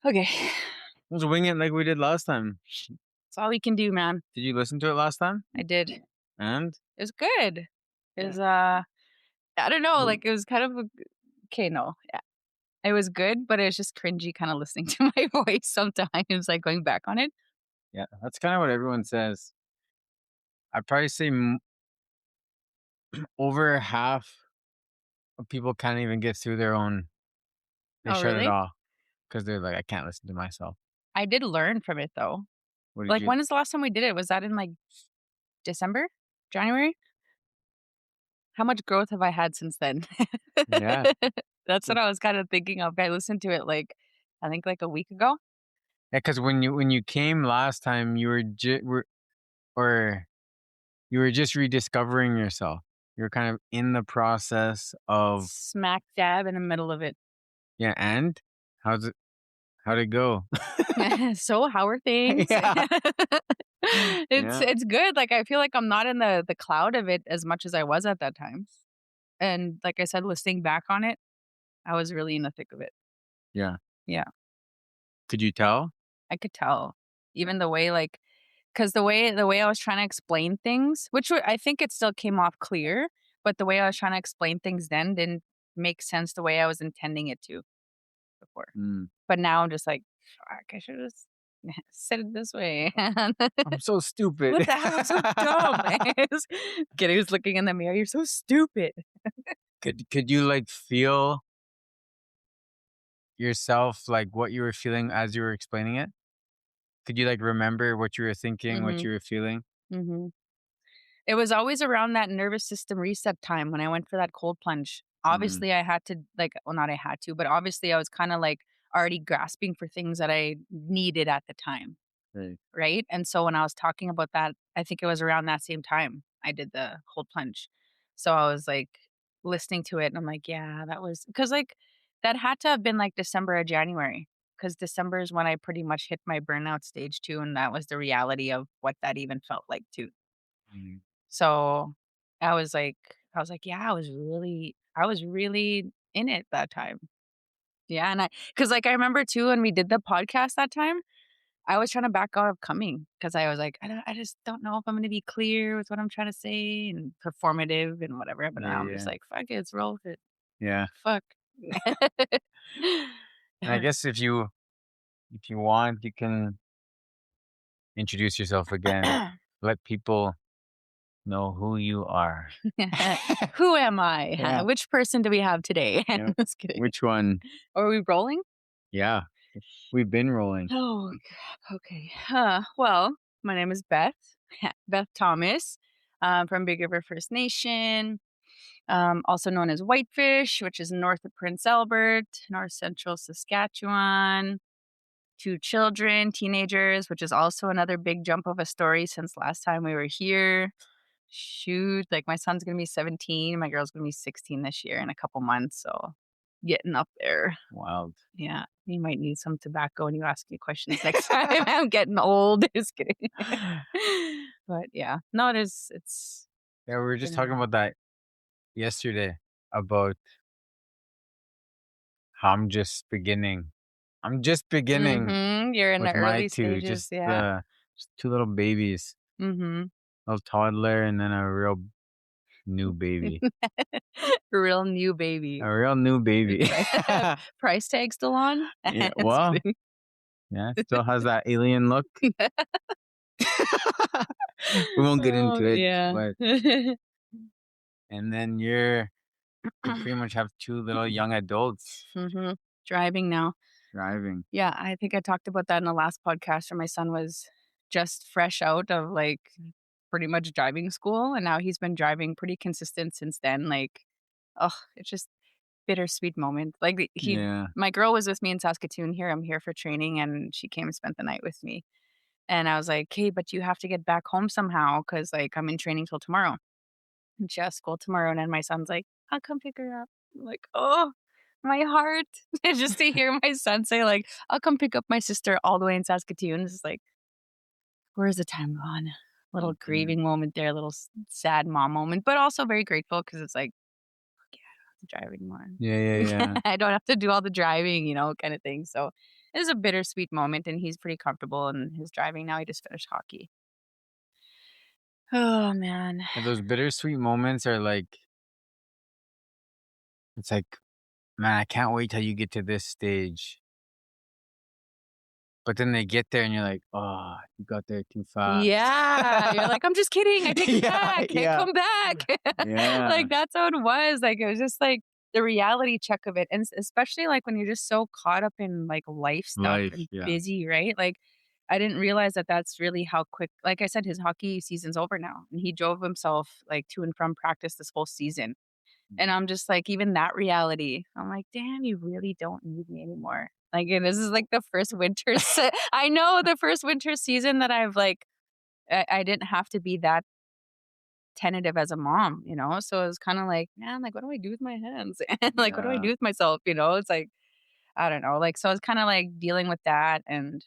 Okay. Let's wing it like we did last time. That's all we can do, man. Did you listen to it last time? I did. It And was good. It was, I don't know, like, it was kind of okay, no. Yeah. It was good, but it was just cringy kinda listening to my voice sometimes, like, going back on it. yeah, that's kind of what everyone says. I'd probably say over half of people can't even get through their own. They Oh, shut it really? off because they're like, I can't listen to myself. I did learn from it, though. What did Like, you? when is the last time we did it? Was that in, like, December? January? How much growth have I had since then? Yeah, That's yeah. what I was kinda thinking of. I listened to it, like, I think, like, a week ago. Because when you came last time, you or you were just rediscovering yourself. You're kind of in the process of Smack dab in the middle of it. yeah. And how'd it go? So, how are things? Yeah, It's yeah, it's good, like, I feel like I'm not in the cloud of it as much as I was at that time, and like I said, listening back on it, I was really in the thick of it. yeah. Yeah, Could you tell? I could tell. Even the way, like, because the way I was trying to explain things, which I think it still came off clear, but the way I was trying to explain things then didn't make sense the way I was intending it to before. Mm. But now I'm just like, "Fuck, I should've just said it this way." I'm so stupid. What the hell? I'm so dumb. Kid who's looking in the mirror, "You're so stupid." Could you like feel yourself like what you were feeling as you were explaining it? Could you like remember what you were thinking, what Mhm, you were feeling? mhm. It was always around that nervous system reset time when I went for that cold plunge. Mm, Obviously, I had to, like, well, not I had to, but obviously I was kinda, like, already grasping for things that I needed at the time, right. right? And so when I was talking about that, I think it was around that same time I did the cold plunge. So I was, like, listening to it and I'm like, "Yeah, that was" 'cause, like, that had to have been, like, December or January, because December is when I pretty much hit my burnout stage too, and that was the reality of what that even felt like too. Mm. So, I was like, "Yeah, I was really in it that time." Yeah, and because like, I remember too when we did the podcast that time, I was trying to back out of coming because I was like, I just don't know if I'm gonna be clear with what I'm trying to say and performative and whatever." But Yeah, now I'm just yeah, like, "Fuck it, let's roll with it. yeah. Fuck." And I guess if you want, you can introduce yourself again. Let people know who you are. Who am I? Huh? Yeah, Which person do we have today? yeah. Just kidding. Which one? Are we rolling? Yeah, we've been rolling. Oh, okay. Well, my name is Beth, Beth Thomas, from Big River First Nation, also known as Whitefish, which is north of Prince Albert, north central Saskatchewan. Two children, teenagers, which is also another big jump of a story since last time we were here. Shoot, like my son's gonna be 17, my girl's gonna be 16 this year in a couple months, so getting up there. Wild. Yeah, you might need some tobacco when you ask me questions next time. I'm getting old. Just kidding. But yeah, no, it's Yeah, we were just been talking about that yesterday about how I'm just beginning You're in the with my early two, stages, yeah. just two little babies, Mhm. a little toddler and then a real new baby. Real new baby. A real new Big baby. price tag still on? Yeah, Just well, kidding. yeah, it still has that alien look. We won't get Oh, into it, yeah. but and then you pretty much have two little young adults Mhm. Driving now. driving. Yeah, I think I talked about that in the last podcast where my son was just fresh out of, like, pretty much driving school, and now he's been driving pretty consistent since then, like, oh, it's just bittersweet moment. Like, he Yeah. my girl was with me in Saskatoon here, I'm here for training, and she came and spent the night with me, and I was like, "Hey, but you have to get back home somehow because like, I'm in training till tomorrow." And she has school tomorrow, and then my son's like, "I'll come pick her up." I'm like, "Oh, my heart." Just to hear my son say, like, "I'll come pick up my sister all the way in Saskatoon." It's like, where's the time gone? Little Mhm. grieving moment there, little sad mom moment, but also very grateful because it's like, driving more. Yeah, yeah, yeah. I don't have to do all the driving, kind of thing. So it was a bittersweet moment, and he's pretty comfortable in his driving now. He just finished hockey. Oh man. And those bittersweet moments are like, it's like, man, I can't wait till you get to this stage. But then they get there and you're like, oh, you got there too fast. Yeah, you're like, "I'm just kidding, I take it Yeah, back, yeah, come back." yeah. Like, that's how it was, like, it was just, like, the reality check of it, and especially, like, when you're just so caught up in, like, life stuff Life, and yeah. busy, right? Like, I didn't realize that that's really how quick like I said, his hockey season's over now, and he drove himself, like, to and from practice this whole season, and Mhm. I'm just like, even that reality, I'm like, "Damn, you really don't need me anymore." Like, and this is, like, the first winter I know the first winter season that I've, like I didn't have to be that tentative as a mom, So it was kinda like, "Man, like, what do I do with my hands? And, like, what do I Yeah, do with myself?" It's like, I don't know, like, so I was kinda, like, dealing with that and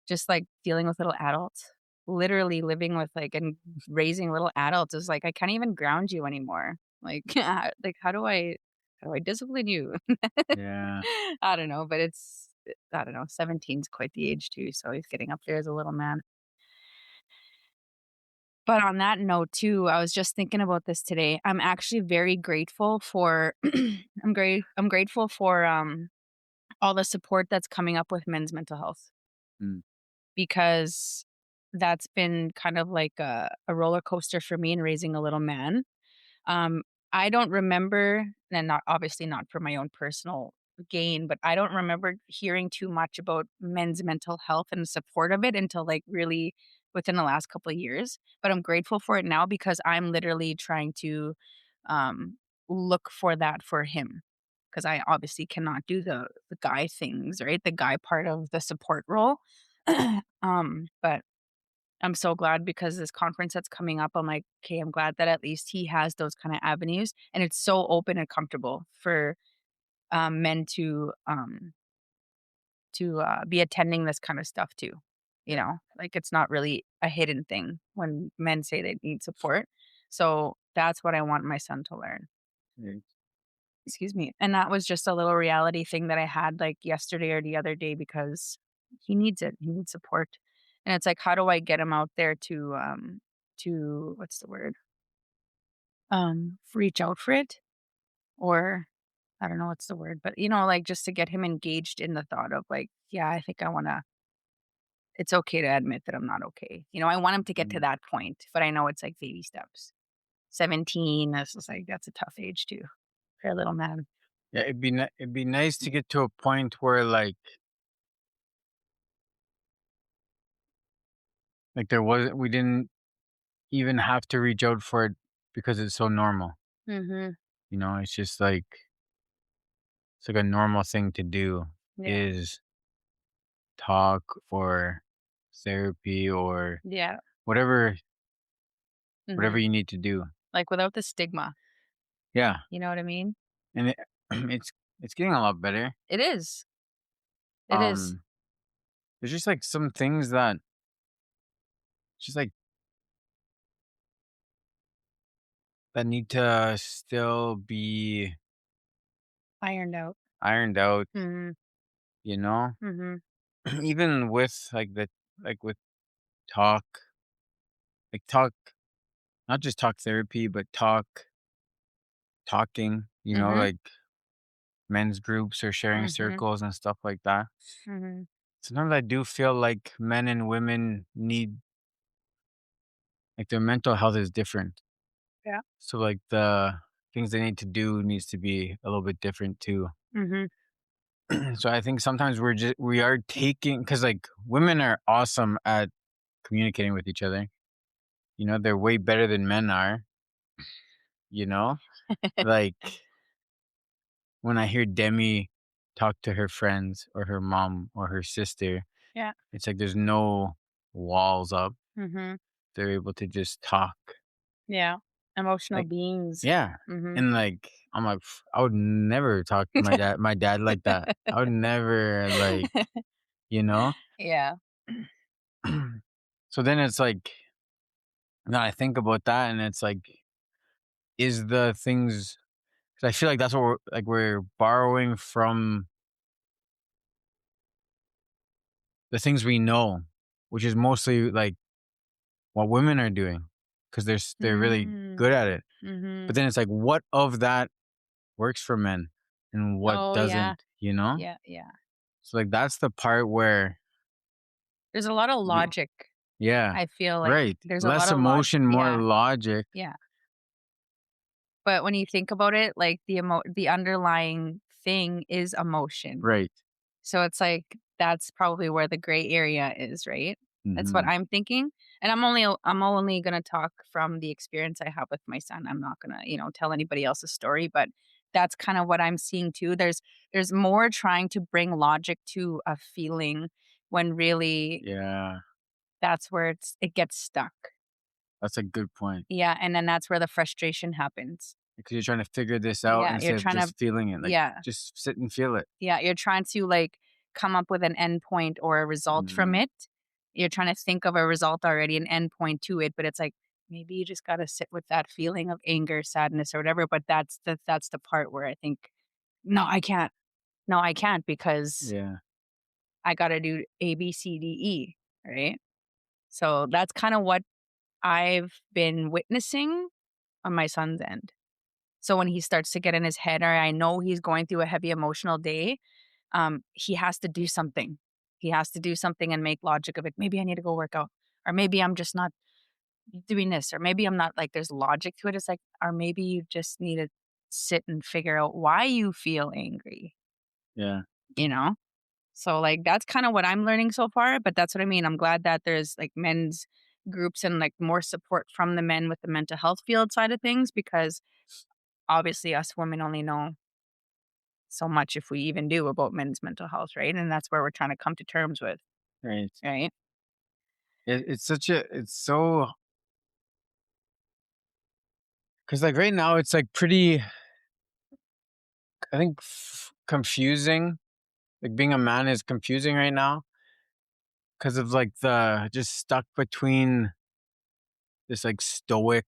just, like, dealing with little adults. Literally living with, like and raising little adults is like, I can't even ground you anymore. Like, like, how do I discipline you? yeah. I don't know, but I don't know, 17's quite the age too, so he's getting up there as a little man. But on that note too, I was just thinking about this today. I'm actually very grateful for I'm grateful for all the support that's coming up with men's mental health Mm, because that's been kind of like a roller coaster for me in raising a little man. Um, I don't remember, and not obviously not for my own personal gain, but I don't remember hearing too much about men's mental health and the support of it until like really within the last couple of years. But I'm grateful for it now because I'm literally trying to um, look for that for him because I obviously cannot do the guy things, right? The guy part of the support role. But I'm so glad because this conference that's coming up, I'm like, "Okay, I'm glad that at least he has those kinda avenues," and it's so open and comfortable for, men to be attending this kinda stuff too, yeah. Like, it's not really a hidden thing when men say they need support, so that's what I want my son to learn. Yeah. Excuse me, and that was just a little reality thing that I had, like, yesterday or the other day because he needs it, he needs support, and it's like, how do I get him out there to what's the word? Reach out for it? Or I don't know what's the word, but, like, just to get him engaged in the thought of, like, "Yeah, I think I wanna it's okay to admit that I'm not okay." I want him to get to Mm. that point, but I know it's, like, baby steps. 17, that's just, like, that's a tough age too for a little man. Yeah, it'd be nice to get to a point where, like, there wasn't we didn't even have to reach out for it because it's so normal, Mhm. It's just like it's like a normal thing to do Yeah. is talk or therapy or Yeah. whatever Mhm. whatever you need to do. Like, without the stigma, Yeah, you know what I mean? and it's it's getting a lot better. It is. It is. Um, there's just, like, some things that just, like, that need to still be Ironed out. ironed out, Mhm. you know? Mhm. Even with, with talk, talk not just talk therapy, but talking, Mhm. like men's groups or sharing Mhm. circles and stuff like that. Mhm. Sometimes I do feel like men and women need like, their mental health is different. Yeah. So, like, the things they need to do needs to be a little bit different too. Mhm. So I think sometimes we are taking because like, women are awesome at communicating with each other, they're way better than men are, you know? Like, when I hear Demi talk to her friends or her mom or her sister, Yeah. it's like there's no walls up. Mhm. They're able to just talk. Yeah. Emotional Like, beings. yeah. Mhm. And like, I'm like, I would never talk to my dad like that. I would never you know? Yeah. So then it's like, now I think about that and it's like, is the things, 'Cause I feel like that's what we're borrowing from the things we know, which is mostly, like, what women are doing, because they're really Mm. good at it. But Mhm. then it's like, what of that works for men and what Oh, yeah. doesn't, you know? Yeah, yeah. So, like, that's the part where There's a lot of we logic. yeah, I feel like right. there's a lot Less of emotion, more yeah, logic. yeah. But when you think about it, like, the underlying thing is emotion. Right. So it's like, that's probably where the gray area is, right? That's what Mhm. I'm thinking, and I'm only gonna talk from the experience I have with my son. I'm not gonna, tell anybody else's story, but that's kind of what I'm seeing too. There's more trying to bring logic to a feeling when really Yeah, that's where it gets stuck. that's a good point. Yeah, and then that's where the frustration happens. Because you're trying to figure this out Yeah, you're instead of trying to just feeling it, like, yeah. just sit and feel it. Yeah, you're trying to, like, come up with an endpoint or a result from Mhm. it. You're trying to think of a result already, an endpoint to it, but it's like, maybe you just gotta sit with that feeling of anger, sadness, or whatever, but that's the part where I think, "No, I can't. No, I can't because Yeah, I gotta do A, B, C, D, E," right? So, that's kinda what I've been witnessing on my son's end. So, when he starts to get in his head or I know he's going through a heavy emotional day, he has to do something. He has to do something and make logic of it. Maybe I need to go work out, or maybe I'm just not doing this, or maybe I'm not like there's logic to it. It's like, or maybe you just need to sit and figure out why you feel angry, yeah, you know? So, like, that's kind of what I'm learning so far. But that's what I mean. I'm glad that there's like men's groups and like more support from the men with the mental health field side of things because obviously us women only know so much if we even do about men's mental health, right? And that's where we're trying to come to terms with. right. Right? It's so, because like, right now, it's, like, pretty, I think, confusing. Like, being a man is confusing right now because of, like, the just stuck between this, like, stoic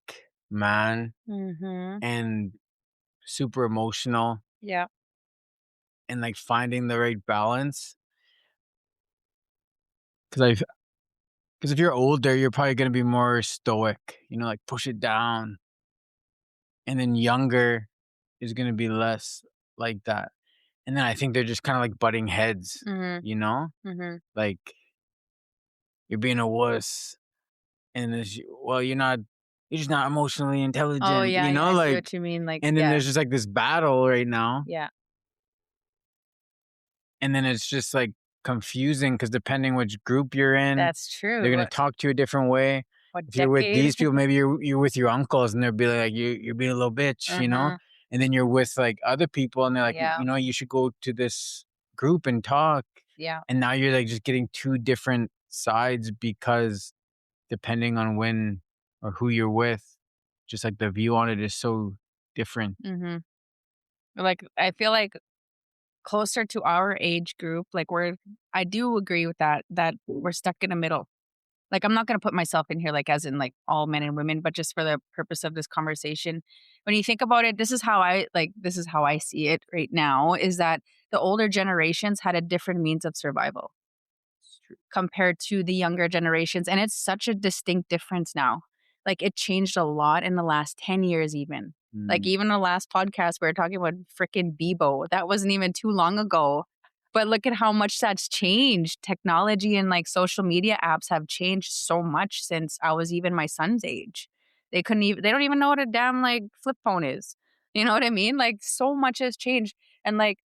man Mhm. and super emotional Yeah. and, like, finding the right balance. Because I because if you're older, you're probably gonna be more stoic, like, push it down, and then younger is gonna be less like that. And then I think they're just kinda, like, butting heads, Mhm. you know? Mhm. Like, "You're being a wuss," and there's "Well, you're just not emotionally Oh, intelligent," yeah, yeah, I see like, what you mean, like, and then yeah, there's just, like, this battle right now, yeah, and then it's just, like, confusing because depending which group you're in, that's they're true. gonna talk to you a different way. What If you're with decade? these people, maybe you're with your uncles, and they'll be like, "You're being a little bitch," Mhm. and then you're with, like, other people, and they're like, Yeah, "You should go to this group and talk," yeah, and now you're, like, just getting 2 different sides because depending on when or who you're with, just, like, the view on it is so different. mhm. Like, I feel like closer to our age group, like, I do agree with that we're stuck in the middle. Like, I'm not gonna put myself in here, like, as in, like, all men and women, but just for the purpose of this conversation. When you think about it, this is how I see it right now, is that the older generations had a different means of survival It's true. compared to the younger generations, and it's such a distinct difference now. Like, it changed a lot in the last 10 years even. Like, Mm, even the last podcast, we were talking about freaking Bebo. That wasn't even too long ago. But look at how much that's changed. Technology and, like, social media apps have changed so much since I was even my son's age. They don't even know what a damn, like, flip phone is. You know what I mean? Like, so much has changed, and, like,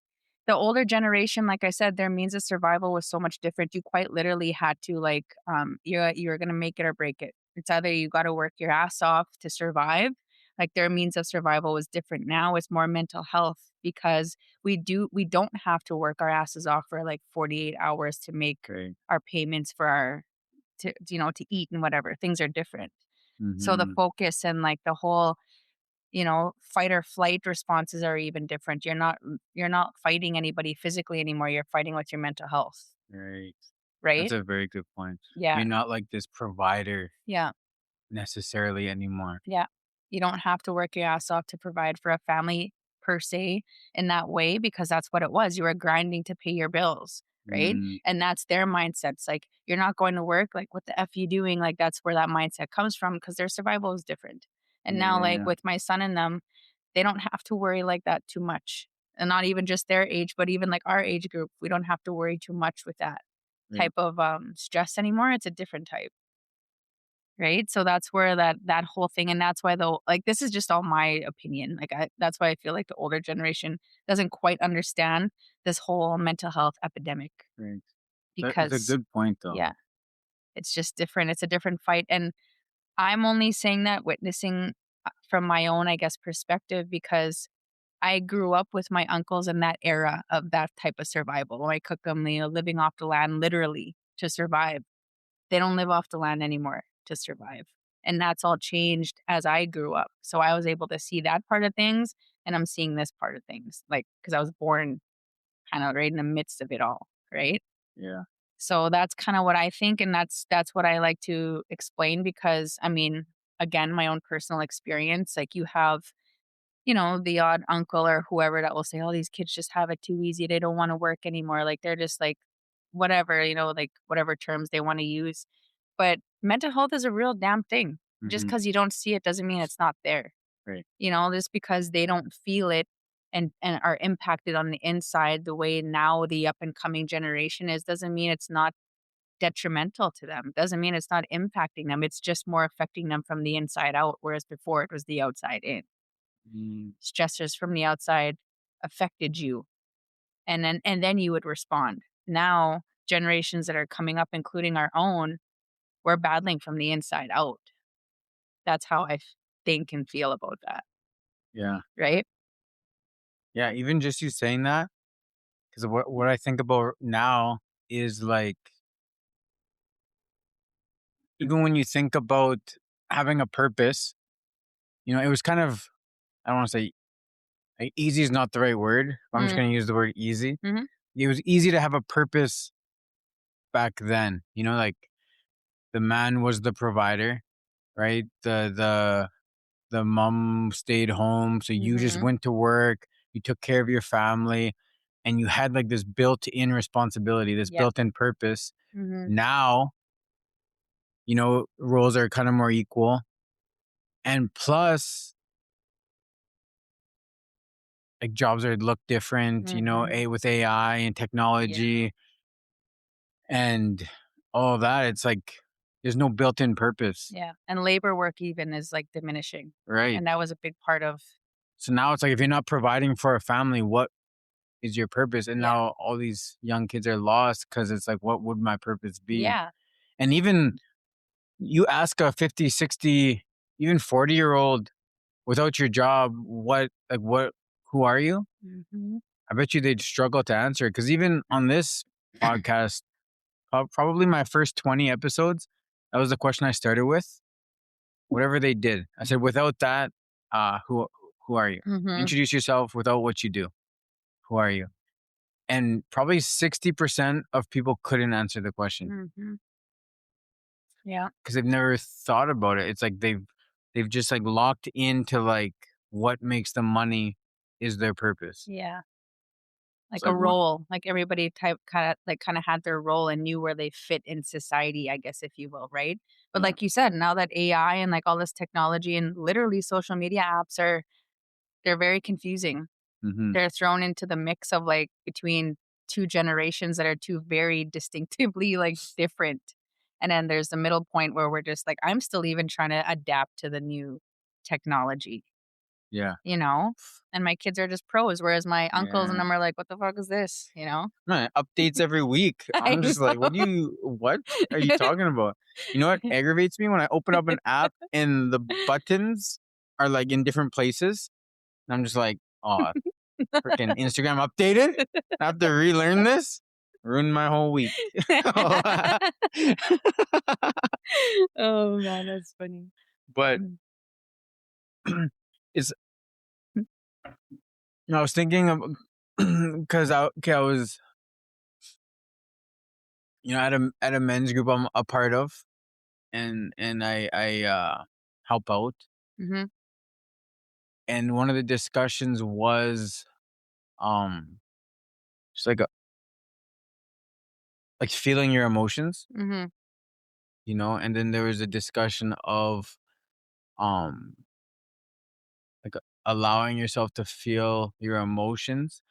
the older generation, like I said, their means of survival was so much different. You quite literally had to, like, you're gonna make it or break it. It's either you gotta work your ass off to survive, like, their means of survival was different. Now it's more mental health because we don't have to work our asses off for, like, 48 hours to make great. our payments for our to eat and whatever. Things are different. So the Mhm. focus and, like, the whole fight or flight responses are even different. You're not fighting anybody physically anymore. You're fighting with your mental health, Right. That's right? a very good point. Yeah. You're not like this provider Yeah. necessarily anymore. Yeah. You don't have to work your ass off to provide for a family per se in that way because that's what it was. You were grinding to pay your bills, right? Mm, And that's their mindset. It's like, you're not going to work. Like, what the F you doing? Like, that's where that mindset comes from because their survival is different. And yeah, now, yeah, like, yeah. with my son and them, they don't have to worry like that too much. And not even just their age, but even like our age group, we don't have to worry too much with that Right. type of stress anymore. It's a different type. Right? So that's where that whole thing and that's why the like, this is just all my opinion, like, that's why I feel like the older generation doesn't quite understand this whole mental health epidemic Right. That's a because good point, though. yeah, it's just different, it's a different fight, and I'm only saying that witnessing, from my own, I guess, perspective because I grew up with my uncles in that era of that type of survival, like, cook 'em, living off the land literally to survive. They don't live off the land anymore to survive, and that's all changed as I grew up, so I was able to see that part of things, and I'm seeing this part of things, like, because I was born kinda right in the midst of it all, right? Yeah. So that's kinda what I think, and that's what I like to explain because, I mean, again, my own personal experience, like, you have, the odd uncle or whoever that will say, "Oh, these kids just have it too easy, they don't wanna work anymore," like, they're just, like, whatever, like, whatever terms they wanna use. But mental health is a real damn thing. Just Mhm. because you don't see it doesn't mean it's not there. Right. Just because they don't feel it and are impacted on the inside the way now the up and coming generation is, doesn't mean it's not detrimental to them. Doesn't mean it's not impacting them. It's just more affecting them from the inside out, whereas before it was the outside in. Mm, Stressors from the outside affected you and then you would respond. Now, generations that are coming up, including our own, we're battling from the inside out. That's how I think and feel about that, yeah. right? Yeah, even just you saying that, because what I think about now is, like, even when you think about having a purpose, it was kind of, I don't wanna say, easy is not the right word, but I'm just Mm, gonna use the word easy. mhm, It was easy to have a purpose back then, like, the man was the provider, right? The mom stayed home, so you just mhm, went to work, you took care of your family, and you had, like, this built-in responsibility, this yep, built-in purpose. mhm, Now, roles are kinda more equal, and plus, like, jobs are look different, mhm, with AI and yeah, technology and all that, it's like there's no built-in purpose, yeah, and labor work even is, like, diminishing, right? and that was a big part of So now it's like if you're not providing for a family, what is your purpose? And yeah, now all these young kids are lost because it's like, what would my purpose be? yeah, And even you ask a 50, 60, even 40-year-old without your job, who are you? mhm, I bet you they'd struggle to answer. Because even on this podcast, probably my first 20 episodes, that was the question I started with. Whatever they did, I said, without that, who are you? mhm, Introduce yourself without what you do. Who are you? And probably 60% of people couldn't answer the question mhm, yeah, because they've never thought about it. It's like they've just, like, locked into, like, what makes them money is their purpose. yeah, It's like a like what. role, like everybody type kinda had their role and knew where they fit in society, I guess, if you will, right? But Yeah. like you said, now that AI and, like, all this technology and literally social media apps they're very confusing. Mhm. They're thrown into the mix of, like, between 2 generations that are 2 very distinctively, like, different. And then there's the middle point where we're just like, I'm still even trying to adapt to the new technology, Yeah. you know? And my kids are just pros, whereas my uncles and Yeah. them are like, "What the fuck is this?" You know? Man, updates every week. I I'm just like, what are you know. talking about? You know what aggravates me? When I open up an app and the buttons are, like, in different places, and I'm just like, "Oh, freaking Instagram updated? I have to relearn this? Ruined my whole week." Oh, man, that's funny. But Mm. it's I was thinking of because I was, at a men's group I'm a part of, and I help out, Mhm. and one of the discussions was, um, just like feeling your emotions, Mhm. and then there was a discussion of, um, like, allowing yourself to feel your emotions,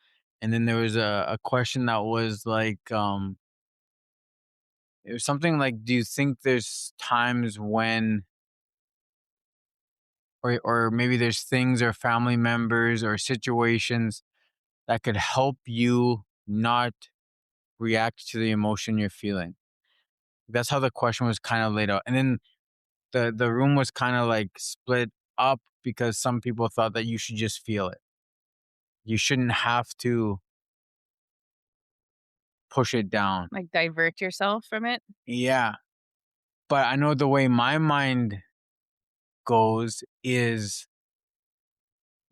and then there was a question that was like, it was something like, "Do you think there's times when or maybe there's things or family members or situations that could help you not react to the emotion you're feeling?" That's how the question was kinda laid out, and then the room was kinda, like, split up because some people thought that you should just feel it. You shouldn't have to push it down. Like, divert yourself from it? Yeah, but I know the way my mind goes is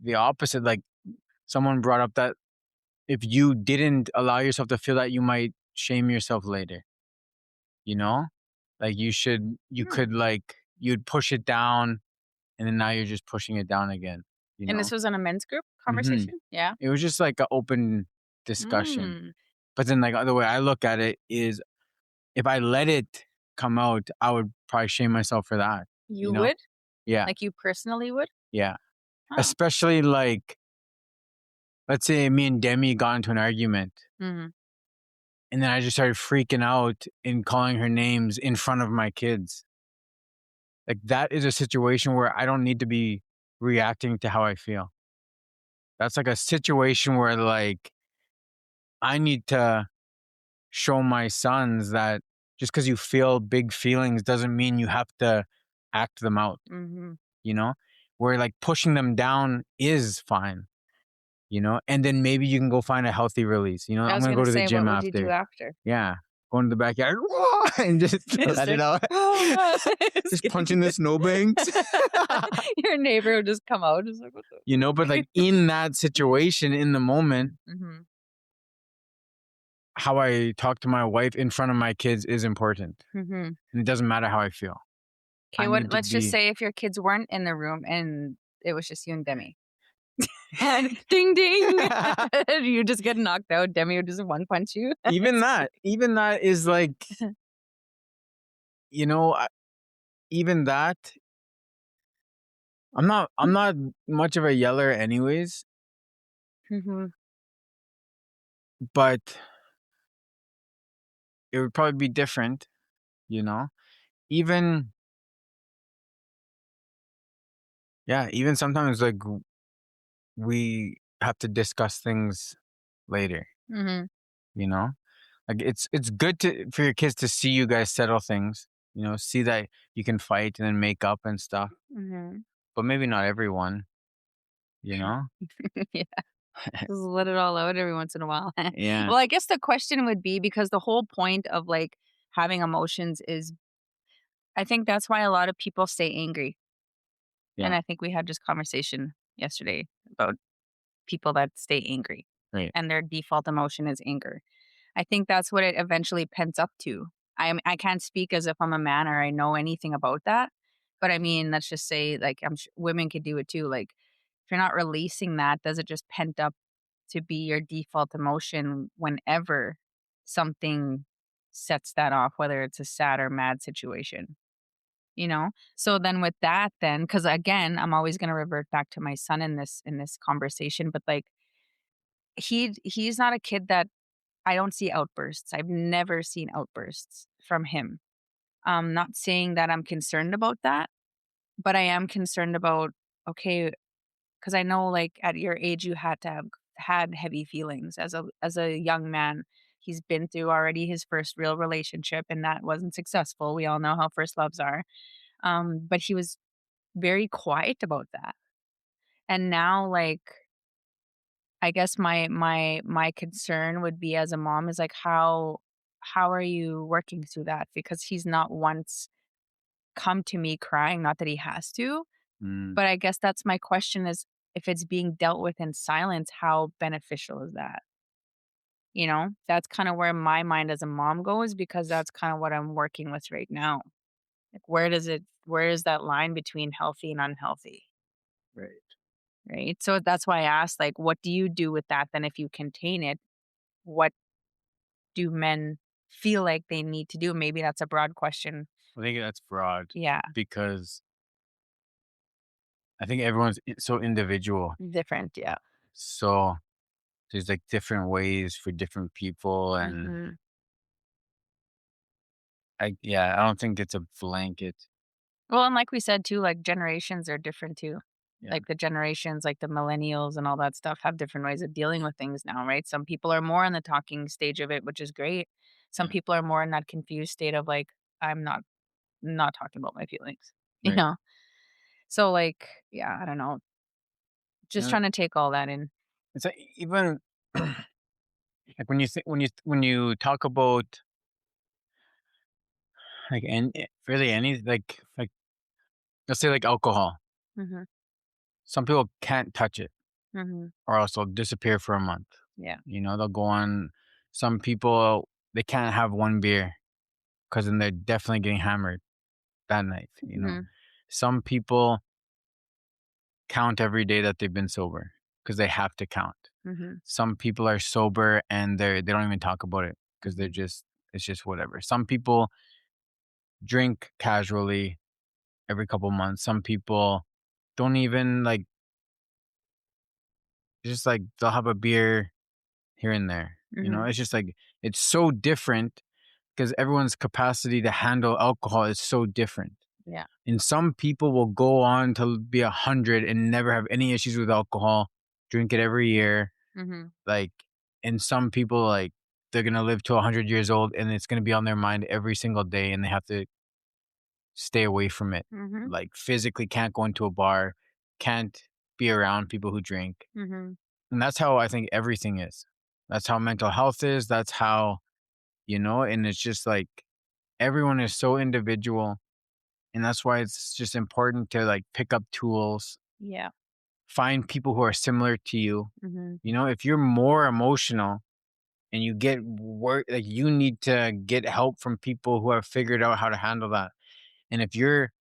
the opposite, like, someone brought up that if you didn't allow yourself to feel that, you might shame yourself later, you know? Like, you Hmm. could, like you'd push it down, and then now you're just pushing it down again, you And know? this was on a men's group Mhm. conversation? Yeah? It was just like an open discussion. Mm. But then, like, the way I look at it is if I let it come out, I would probably shame myself for that, you You know? would? Yeah, Like, you personally would? yeah. Huh. Especially, like, let's say me and Demi got into an argument, Mhm. and then I just started freaking out and calling her names in front of my kids. Like, that is a situation where I don't need to be reacting to how I feel. That's like a situation where, like, I need to show my sons that just because you feel big feelings doesn't mean you have to act them out, Mhm. you know? Where, like, pushing them down is fine, and then maybe you can go find a healthy release. I I'm was gonna gonna go to the say, what gym would you do after. after? Yeah. Go into the backyard and just Is let it there out. Just Just kidding. punching the snowbanks. Your neighbor would just come out, just like, "What But, like, the" in that situation, in the moment, Mhm. how I talk to my wife in front of my kids is important, Mhm. and it doesn't matter how I feel. 'Kay, I what need to let's just be say if your kids weren't in the room and it was just you and Demi. And ding ding, you just get knocked out, Demi would just one punch you. even that is, like, you know, I even that I'm not much of a yeller anyways, Mhm, but it would probably be different, you know? Even yeah, even sometimes, like, we have to discuss things later, mhm, you know? Like, it's good to for your kids to see you guys settle things, see that you can fight and then make up and stuff, mhm. but maybe not everyone, you know? Yeah, just let it all out every once in a while. Yeah, Well, I guess the question would be because the whole point of, like, having emotions is I think that's why a lot of people stay angry, and yeah, I think we had this conversation yesterday about people that stay angry, right, and their default emotion is anger. I think that's what it eventually pents up to. I can't speak as if I'm a man or I know anything about that, but I mean, let's just say, like, women could do it too. Like, if you're not releasing that, does it just pent up to be your default emotion whenever something sets that off, whether it's a sad or mad situation, you know? So then with that, then, because again, I'm always going to revert back to my son in this conversation, but like he's not a kid that I don't see outbursts. I've never seen outbursts from him. Not saying that I'm concerned about that, but I am concerned about, okay, because I know, like, at your age, you had to have had heavy feelings as a young man. He's been through already his first real relationship, and that wasn't successful. We all know how first loves are. But he was very quiet about that. And now, like, I guess my concern would be as a mom is like how are you working through that? Because he's not once come to me crying, not that he has to, mm, but I guess that's my question is if it's being dealt with in silence, how beneficial is that? You know? That's kind of where my mind as a mom goes because that's kind of what I'm working with right now. Like where is that line between healthy and unhealthy? right. right? So that's why I asked, like, what do you do with that then if you contain it? What do men feel like they need to do? Maybe that's a broad question. I think that's broad Yeah, because I think everyone's so individual. different, yeah. So there's like different ways for different people. And Mhm. yeah, I don't think it's a blanket. Well, and like we said too, like, generations are different too. Yeah. Like, the generations, like the millennials and all that stuff have different ways of dealing with things now, right? Some people are more in the talking stage of it, which is great. Some Yeah. people are more in that confused state of like, I'm not talking about my feelings, you Right. know? So, like, yeah, I don't know. Just And trying to take all that in. it's like even like when you talk about like really any like let's say like alcohol. Mhm, Some people can't touch it mhm. or else they'll disappear for a month. Yeah. You know, they'll go on. Some people they can't have one beer because then they're definitely getting hammered that night. You know, Mhm, some people count every day that they've been sober because they have to count. mhm, Some people are sober and they don't even talk about it because they're mhm, just it's just whatever. Some people drink casually every couple months. Some people don't even like just like they'll have a beer here and there. You know, mhm. it's just like it's so different because everyone's capacity to handle alcohol is so different. Yeah. And some people will go on to be 100 and never have any issues with alcohol, drink it every year. Mhm, Like, and some people like they're gonna live to 100 years old and it's gonna be on their mind every single day, and they have to stay away from it. mhm, Like physically can't go into a bar, can't be around people who drink. mhm. And that's how I think everything is. That's how mental health is. That's how, and it's just like everyone is so individual. And that's why it's just important to like pick up tools, Yeah. find people who are similar to you. Mhm, If you're more emotional and you get work, like you need to get help from people who have figured out how to handle that. And if you're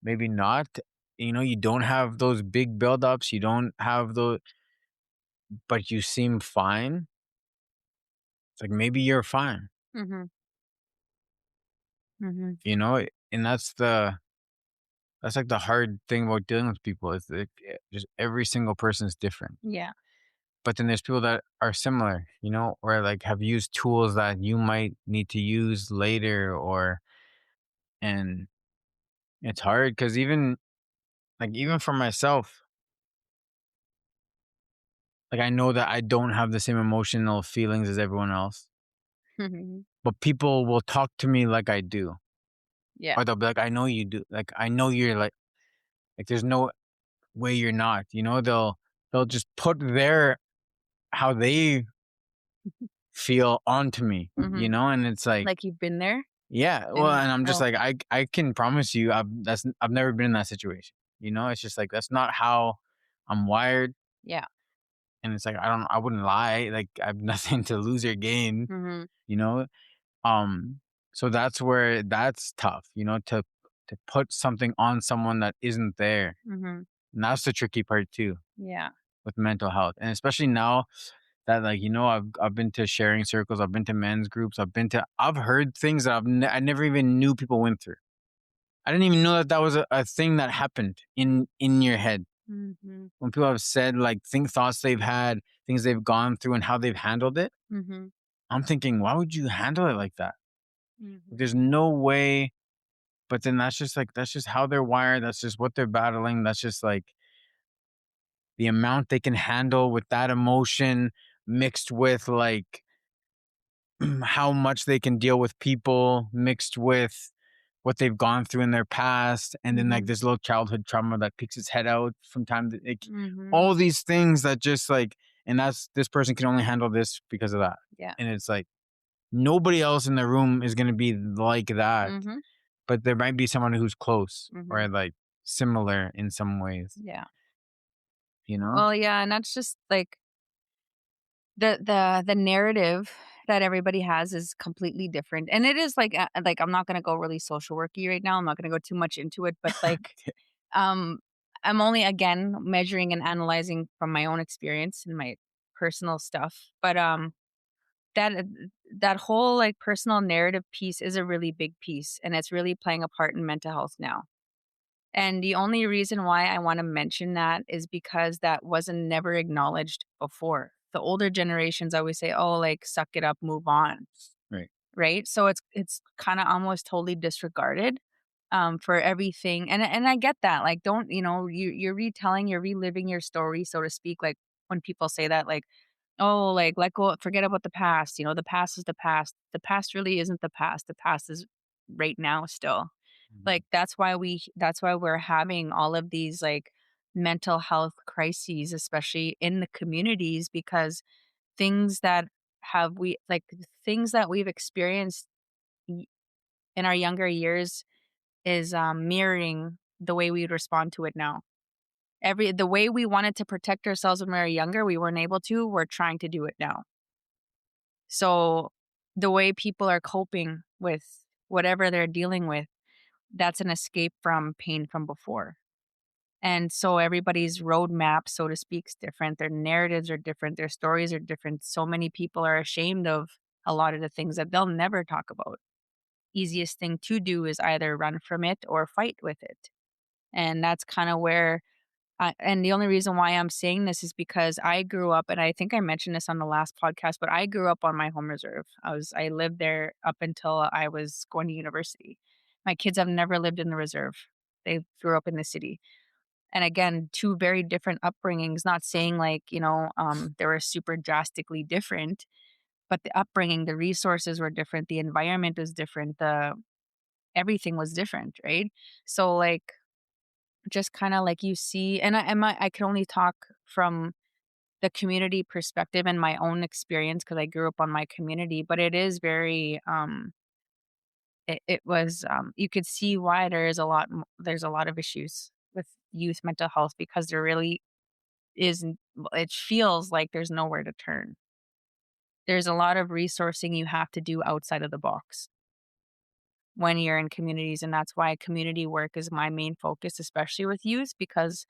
maybe not, you don't have those big buildups, you don't have those, but you seem fine. It's like maybe you're fine, mhm, mhm. and that's like the hard thing about dealing with people is that just every single person is different. Yeah. But then there's people that are similar, or like have used tools that you might need to use later, and it's hard because even for myself, like I know that I don't have the same emotional feelings as everyone else, Mhm. but people will talk to me like I do, Yeah. or they'll be like, "I know you do." Like I know you're like there's no way you're not. They'll just put their how they feel onto me, Mhm. and it's like, Like you've been there yeah, well, and and I'm just oh, like, I can promise you, I've never been in that situation. It's just like that's not how I'm wired, yeah. and it's like I wouldn't lie, like I have nothing to lose or gain, Mhm, you know. Um, so that's where that's tough, to put something on someone that isn't there, mhm. and that's the tricky part too Yeah. with mental health, and especially now that like I've been to sharing circles, I've been to men's groups, I've heard things that I never even knew people went through. I didn't even know that that was a thing that happened in your head. Mhm, When people have said like thoughts they've had, things they've gone through, and how they've handled it, mhm, I'm thinking, why would you handle it like that? mhm, There's no way. But then that's just how they're wired. That's just what they're battling. That's just like the amount they can handle with that emotion mixed with like how much they can deal with people mixed with what they've gone through in their past, and then like mhm, this little childhood trauma that peeks its head out from time to like mhm. all these things that just like, and that's this person can only handle this because of that, Yeah. and it's like nobody else in the room is going to be like that, Mhm, but there might be someone who's close mhm. or like similar in some ways, Yeah. you know Well, yeah, and that's just like the narrative that everybody has is completely different. And it is like I'm not gonna go really social worky right now. I'm not gonna go too much into it, but like um I'm only, again, measuring and analyzing from my own experience and my personal stuff, but, that that whole, like, personal narrative piece is a really big piece, and it's really playing a part in mental health now. And the only reason why I wanna mention that is because that wasn't never acknowledged before. The older generations always say, "Oh, like, suck it up, move on." Right. Right? So it's kinda almost totally disregarded, for everything, and I get that, like, don't you're retelling, you're reliving your story, so to speak, like, when people say that, like, "Oh, like, let go forget about the past, the past is the past." The past really isn't the past is right now still. Mhm. Like, that's why we're having all of these, like, mental health crises, especially in the communities, because things that things that we've experienced y in our younger years is, mirroring the way we'd respond to it now. The way we wanted to protect ourselves when we were younger, we weren't able to, we're trying to do it now. So, the way people are coping with whatever they're dealing with, that's an escape from pain from before. And so everybody's roadmap, so to speak, is different. Their narratives are different. Their stories are different. So many people are ashamed of a lot of the things that they'll never talk about. Easiest thing to do is either run from it or fight with it. And that's kind of where and the only reason why I'm saying this is because I grew up, and I think I mentioned this on the last podcast, but I grew up on my home reserve. I lived there up until I was going to university. My kids have never lived in the reserve. They grew up in the city. And again, two very different upbringings, not saying like, they were super drastically different, but the upbringing, the resources were different, the environment was different, the everything was different, right? So like just kind of like you see, I can only talk from the community perspective and my own experience because I grew up on my community, but it is very it was you could see why there's a lot of issues with youth mental health because there really isn't it feels like there's nowhere to turn. There's a lot of resourcing you have to do outside of the box when you're in communities, and that's why community work is my main focus, especially with youth, because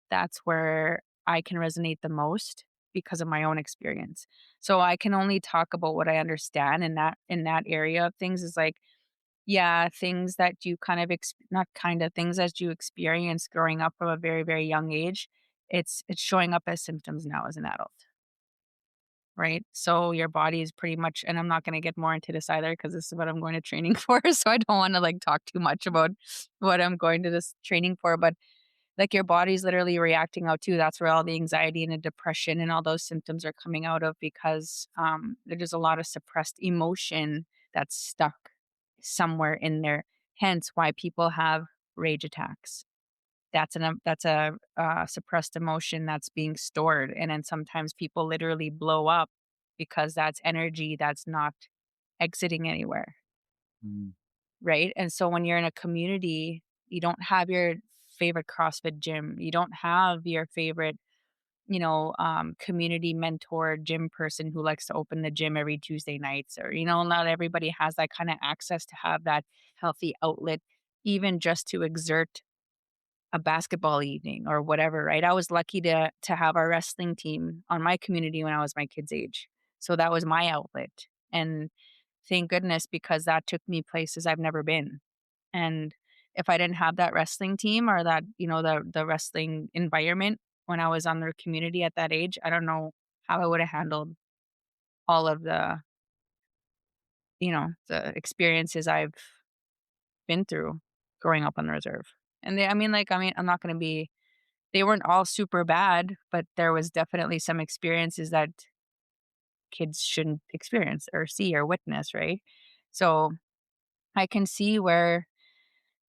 that's where I can resonate the most because of my own experience. So I can only talk about what I understand in that area of things is like, yeah, things that you kind of not kind of things that you experience growing up from a very, very young age, it's showing up as symptoms now as an adult. Right? So your body is pretty much, and I'm not gonna get more into this either because this is what I'm going to training for, so I don't wanna, like, talk too much about what I'm going to this training for, but, like, your body's literally reacting out too. That's where all the anxiety and the depression and all those symptoms are coming out of because, there's a lot of suppressed emotion that's stuck somewhere in there, hence why people have rage attacks. That's a, suppressed emotion that's being stored, and then sometimes people literally blow up because that's energy that's not exiting anywhere, Mm. right? And so when you're in a community, you don't have your favorite CrossFit gym, you don't have your favorite, community mentor gym person who likes to open the gym every Tuesday nights, or, not everybody has that kinda access to have that healthy outlet, even just to exert a basketball evening or whatever, right? I was lucky to have our wrestling team on my community when I was my kid's age. So that was my outlet. And thank goodness because that took me places I've never been. And if I didn't have that wrestling team or that, the wrestling environment when I was on their community at that age, I don't know how I would have handled all of the experiences I've been through growing up on the reserve. And I'm not going to be they weren't all super bad, but there was definitely some experiences that kids shouldn't experience or see or witness, right? So, I can see where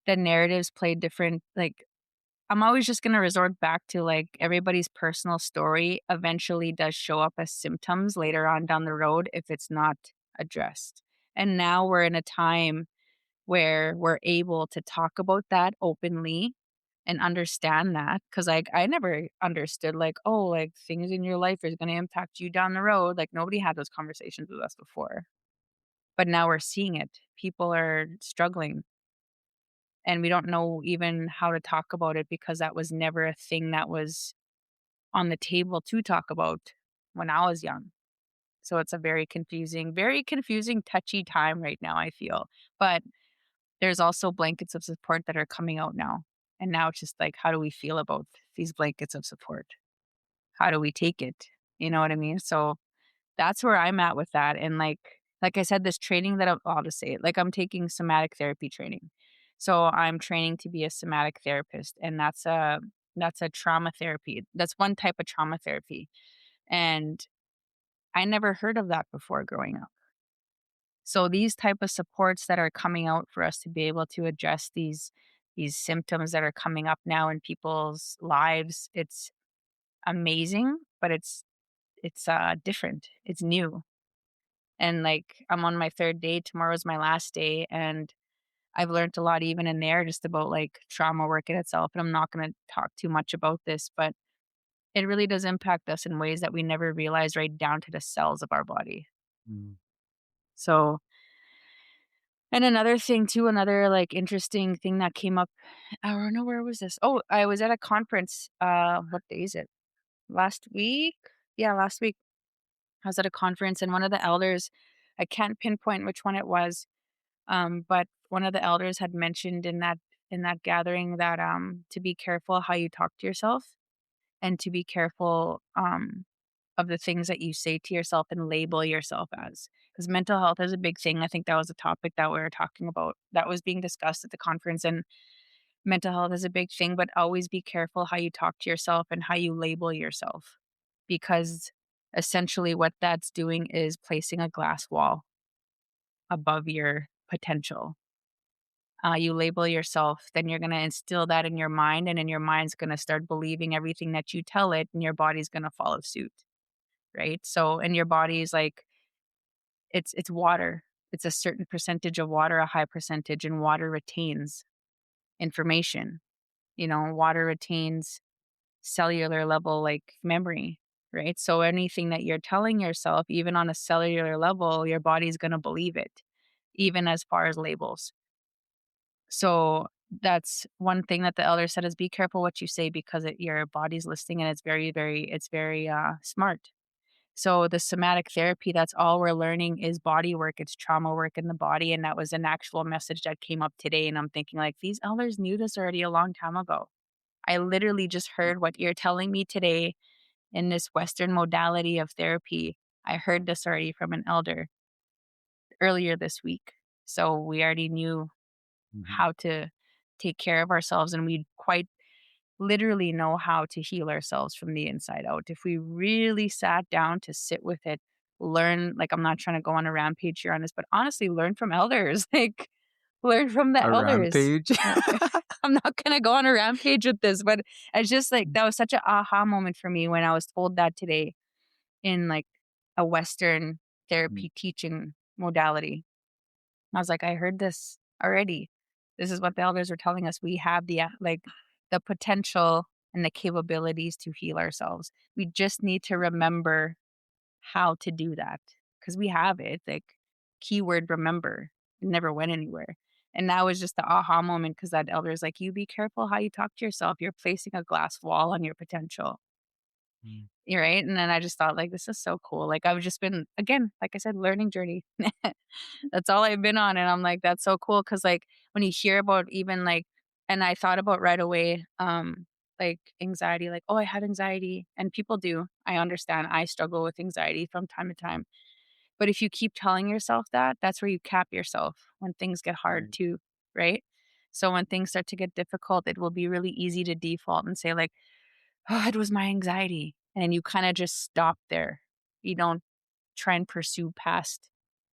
the narratives play different I'm always just gonna resort back to, like, everybody's personal story eventually does show up as symptoms later on down the road if it's not addressed. And now we're in a time where we're able to talk about that openly and understand that because I never understood, like, "Oh, like, things in your life is gonna impact you down the road." Like, nobody had those conversations with us before, but now we're seeing it. People are struggling, and we don't know even how to talk about it because that was never a thing that was on the table to talk about when I was young. So it's a very confusing, touchy time right now, I feel. But there's also blankets of support that are coming out now. And now it's just like, how do we feel about these blankets of support? How do we take it? You know what I mean? So that's where I'm at with that. And like I said, this training that I'll just say it, like I'm taking somatic therapy training. So I'm training to be a somatic therapist, and that's a trauma therapy. That's one type of trauma therapy. And I never heard of that before growing up. So these type of supports that are coming out for us to be able to address these symptoms that are coming up now in people's lives, it's amazing, but it's different. It's new. And like I'm on my 3rd day, tomorrow's my last day, and I've learned a lot even in there just about like trauma work in itself. And I'm not going to talk too much about this, but it really does impact us in ways that we never realize, right down to the cells of our body. Mm. So, and another thing too, another like interesting thing that came up, I don't know, where was this? Oh, I was at a conference. What day is it? Last week? Yeah, last week. I was at a conference, and one of the elders, I can't pinpoint which one it was, but one of the elders had mentioned in that gathering that to be careful how you talk to yourself, and to be careful of the things that you say to yourself and label yourself as. Because mental health is a big thing. I think that was a topic that we were talking about that was being discussed at the conference. And mental health is a big thing, but always be careful how you talk to yourself and how you label yourself. Because essentially, what that's doing is placing a glass wall above your potential. You label yourself, then you're going to instill that in your mind, and then your mind's going to start believing everything that you tell it, and your body's going to follow suit. Right? So, and your body is like, it's water. It's a certain percentage of water, a high percentage, and water retains information. Water retains cellular level like memory, right? So anything that you're telling yourself, even on a cellular level, your body's going to believe it, even as far as labels. So that's one thing that the elder said is be careful what you say because your body's listening, and it's very smart. So the somatic therapy, that's all we're learning is body work. It's trauma work in the body. And that was an actual message that came up today. And I'm thinking like these elders knew this already a long time ago. I literally just heard what you're telling me today in this Western modality of therapy. I heard this already from an elder earlier this week. So we already knew Mhm. how to take care of ourselves, and we quite literally know how to heal ourselves from the inside out. If we really sat down to sit with it, learn, like I'm not trying to go on a rampage here on this, but honestly, learn from elders, like learn from the A elders. rampage? Uh, I'm not going to go on a rampage with this, but it's just like that was such an aha moment for me when I was told that today in like a Western Mm. therapy teaching modality. I was like, I heard this already. This is what the elders are telling us. We have like the potential and the capabilities to heal ourselves. We just need to remember how to do that because we have it. Like keyword remember. It never went anywhere. And that was just the aha moment because that elder is like, you be careful how you talk to yourself. You're placing a glass wall on your potential. Mm. You're right. And then I just thought, like, this is so cool. Like, I've just been, again, like I said, learning journey. That's all I've been on, and I'm like, "That's so cool." Because like, when you hear about even, like, and I thought about right away, like, anxiety, like, "Oh, I had anxiety," and people do. I understand. I struggle with anxiety from time to time. But if you keep telling yourself that, that's where you cap yourself when things get hard Right. too, right? So when things start to get difficult, it will be really easy to default and say like, "Oh, it was my anxiety," and you kinda just stop there. You don't try and pursue past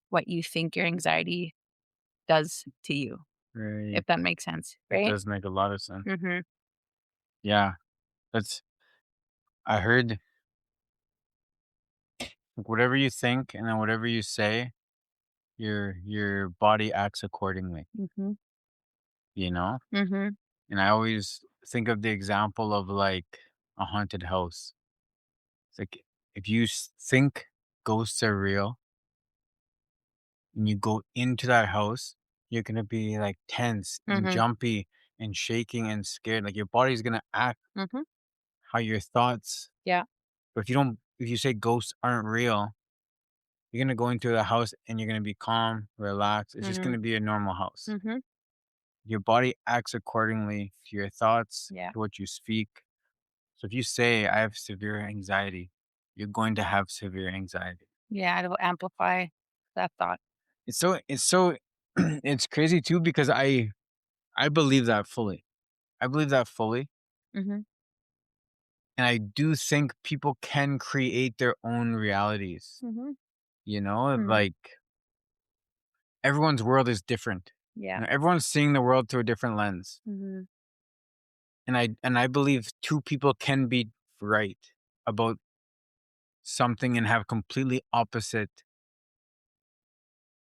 what you think your anxiety does to you, Right. if that makes sense, It right? does make a lot of sense. Mhm, Yeah. That's I heard whatever you think and then whatever you say, your body acts accordingly, mhm, you know? mhm, And I always think of the example of like a haunted house. It's like if you think ghosts are real and you go into that house, You're gonna be like tense and Mhm. jumpy and shaking and scared. Like your body's gonna act Mhm. how your thoughts. Yeah. But if you say ghosts aren't real, you're gonna go into the house and you're gonna be calm, relaxed. It's just Mhm. gonna be a normal house. Mhm. Your body acts accordingly to your thoughts, Yeah. to what you speak. So if you say, I have severe anxiety, you're going to have severe anxiety. Yeah, it'll amplify that thought. It's so it's crazy too because I believe that fully. I believe that fully. Mhm. And I do think people can create their own realities. Mhm. You know, Mhm. like everyone's world is different. Yeah. Everyone's seeing the world through a different lens. Mhm. And I believe two people can be right about something and have completely opposite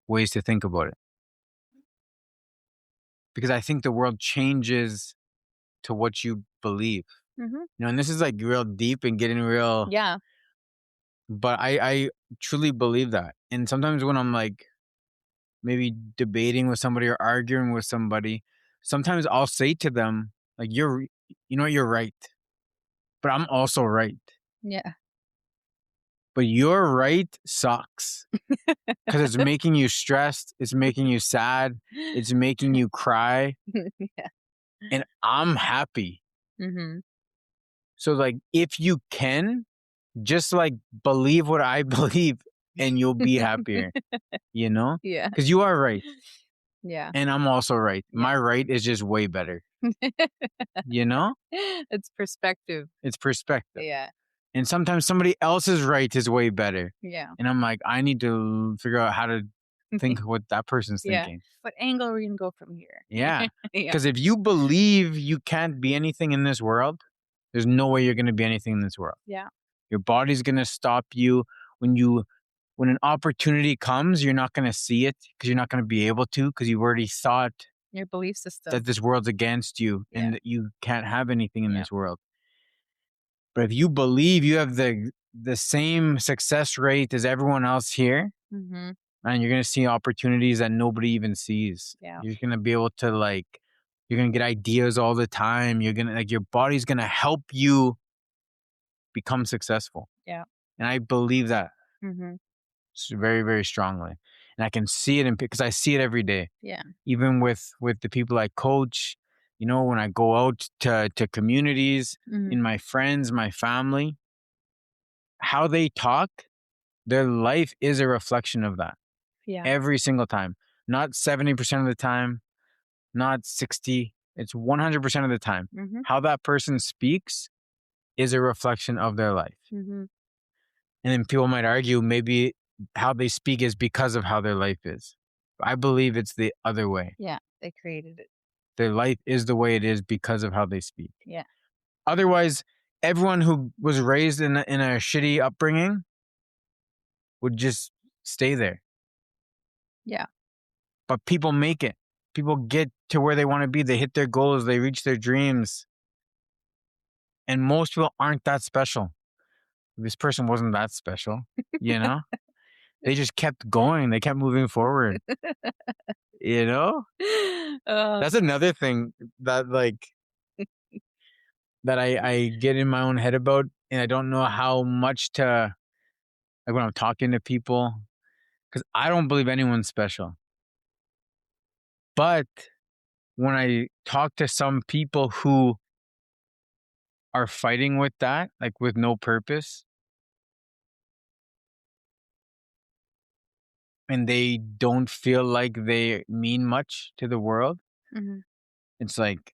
ways to think about it. Because I think the world changes to what you believe. Mhm. And this is like real deep and getting real, Yeah. but I truly believe that. And sometimes when I'm like maybe debating with somebody or arguing with somebody, sometimes I'll say to them, like, you know, what, you're right, but I'm also right. Yeah. But your right sucks because it's making you stressed, it's making you sad, it's making you cry, Yeah. and I'm happy. Mhm. So, like, if you can, just like believe what I believe and you'll be happier, you know? Yeah. Because you are right. Yeah. And I'm also right. Yeah. My right is just way better, you know? It's perspective. It's perspective. Yeah. And sometimes somebody else's right is way better. Yeah. And I'm like, I need to figure out how to think what that person's Yeah. thinking. What angle are we gonna go from here? Yeah. Yeah. Because if you believe you can't be anything in this world, there's no way you're going to be anything in this world. Yeah. Your body's going to stop you when when an opportunity comes, you're not going to see it because you're not going to be able to because you've already thought Your belief system. that this world's against you Yeah. and that you can't have anything in Yeah. this world. But if you believe you have the same success rate as everyone else here, Mhm. and you're gonna see opportunities that nobody even sees. Yeah. You're gonna be able to you're gonna get ideas all the time. You're gonna your body's gonna help you become successful. Yeah. And I believe that Mhm. very, very strongly. And I can see it because I see it every day. Yeah. Even with the people I coach, when I go out to communities, Mhm. in my friends, my family, how they talk, their life is a reflection of that Yeah. every single time. Not 70% of the time, not 60. It's 100% of the time. Mhm. How that person speaks is a reflection of their life. Mhm. And then people might argue maybe how they speak is because of how their life is. I believe it's the other way. Yeah. They created it. Their life is the way it is because of how they speak. Yeah. Otherwise, everyone who was raised in a shitty upbringing would just stay there. Yeah. But people make it. People get to where they want to be. They hit their goals. They reach their dreams. And most people aren't that special. This person wasn't that special, you know? They just kept going. They kept moving forward, you know? Uh, That's another thing that that I get in my own head about, and I don't know how much to when I'm talking to people because I don't believe anyone's special. But when I talk to some people who are fighting with that, like with no purpose, and they don't feel like they mean much to the world, mhm. it's like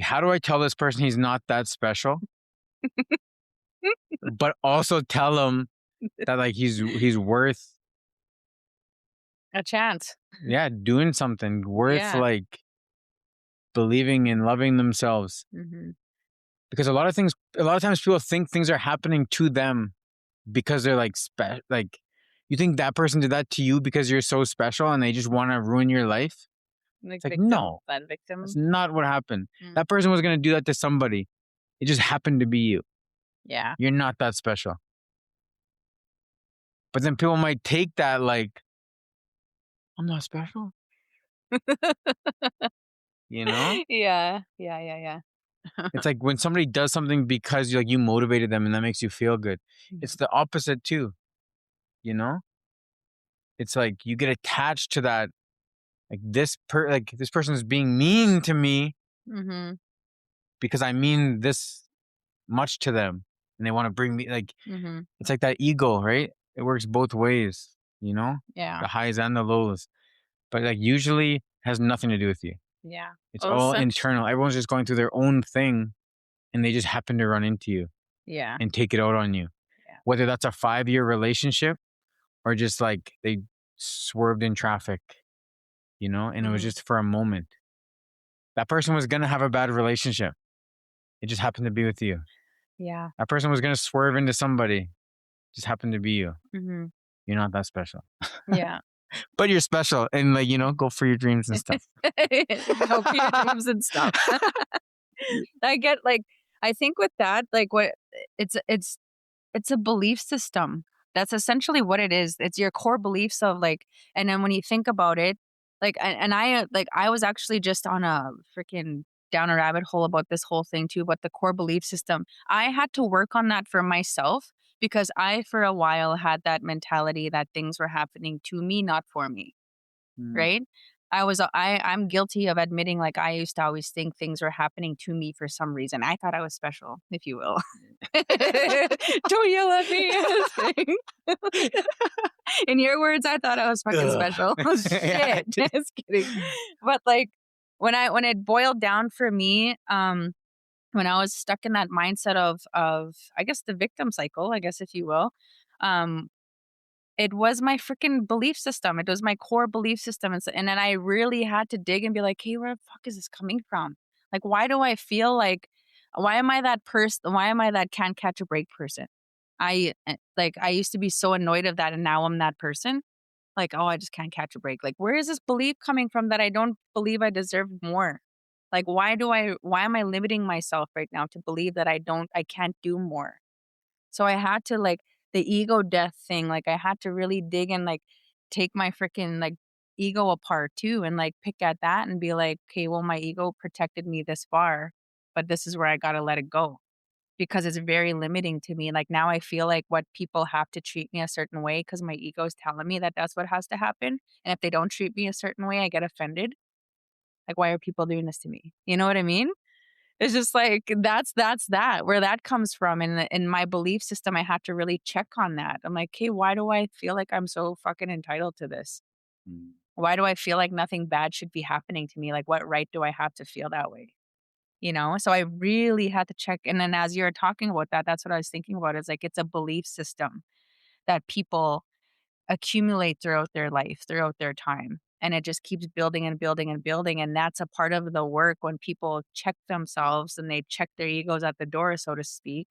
how do I tell this person he's not that special, but also tell him that like he's worth A chance. yeah doing something worth Yeah. believing and loving themselves Mhm. because a lot of times people think things are happening to them because they're like you think that person did that to you because you're so special and they just want to ruin your life. Like It's like victim. no, That that's victim. not what happened. Mm. That person was going to do that to somebody. It just happened to be you. Yeah. You're not that special. But then people might take that like I'm not special. you know? Yeah. Yeah, yeah, yeah. It's like when somebody does something because you motivated them and that makes you feel good. Mhm. It's the opposite too, you know? It's like you get attached to that, like this person is being mean to me Mhm. because I mean this much to them and they want to bring me like Mhm. it's like that ego, right? It works both ways, you know? Yeah. The highs and the lows. But like usually has nothing to do with you. Yeah. It's Oh, all such internal. Everyone's just going through their own thing and they just happen to run into you yeah. and take it out on you. Yeah. Whether that's a 5-year relationship or just like they swerved in traffic, and it was Mhm. just for a moment. That person was gonna have a bad relationship. It just happened to be with you. Yeah. That person was gonna swerve into somebody. Just happened to be you. Mhm. You're not that special. Yeah. But you're special and like, go for your dreams and stuff. Go for your dreams and stuff. I get, like I think with that, like, what it's a belief system. That's essentially what it is. It's your core beliefs of, like and then when you think about it, like, I was actually just on a freaking down a rabbit hole about this whole thing too, about the core belief system. I had to work on that for myself because I, for a while, had that mentality that things were happening to me, not for me. Mm. Right? I'm guilty of admitting, like, I used to always think things were happening to me for some reason. I thought I was special, if you will. Don't yell at me. Sing. In your words, I thought I was fucking Ugh. special. Yeah. Shit. Just kidding. But, like, when it boiled down for me, when I was stuck in that mindset of I guess the victim cycle, I guess, if you will, um, it was my freaking belief system. It was my core belief system, and then I really had to dig and be like, "Hey, where the fuck is this coming from? Like, why do I feel like why am I that person? Why am I that can't catch a break person? I used to be so annoyed of that, and now I'm that person. Like, oh, I just can't catch a break. Like, where is this belief coming from that I don't believe I deserve more? Like, why am I limiting myself right now to believe that I can't do more? So I had to, like the ego death thing, like, I had to really dig and, like, take my freaking, like, ego apart too and, like, pick at that and be like, "Okay, well, my ego protected me this far, but this is where I gotta let it go." Because it's very limiting to me. Like, now I feel like what people have to treat me a certain way because my ego is telling me that that's what has to happen, and if they don't treat me a certain way, I get offended. Like, "Why are people doing this to me?" You know what I mean? It's just like that's that, where that comes from, in my belief system, I had to really check on that. I'm like, "Hey, why do I feel like I'm so fucking entitled to this? Mm. Why do I feel like nothing bad should be happening to me? Like, what right do I have to feel that way?" You know? So I really had to check, and then as you're talking about that, that's what I was thinking about, is like, it's a belief system that people accumulate throughout their life, throughout their time. And it just keeps building and building and building. And that's a part of the work when people check themselves and they check their egos at the door, so to speak.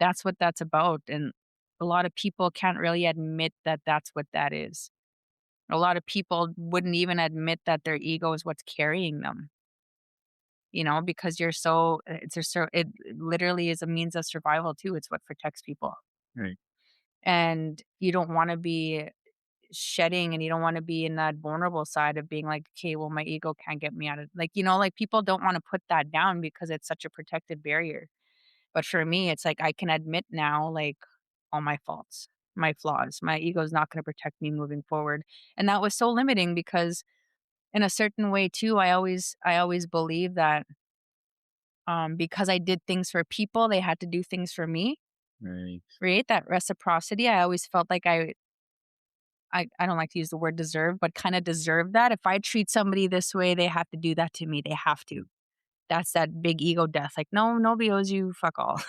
That's what that's about. And a lot of people can't really admit that that's what that is. A lot of people wouldn't even admit that their ego is what's carrying them, because it's just so, it literally is a means of survival too. It's what protects people. Right. And you don't want to be shedding, and you don't wanna be in that vulnerable side of being like, "Okay, well, my ego can't get me out of," like, like, people don't wanna put that down because it's such a protective barrier. But for me, it's like I can admit now, like, all my faults, my flaws. My ego is not gonna protect me moving forward. And that was so limiting because in a certain way too, I always believed that, because I did things for people, they had to do things for me, Right. right? That reciprocity, I always felt like I don't like to use the word deserve, but kinda deserve that. If I treat somebody this way, they have to do that to me. They have to. That's that big ego death. Like, no, nobody owes you fuck all.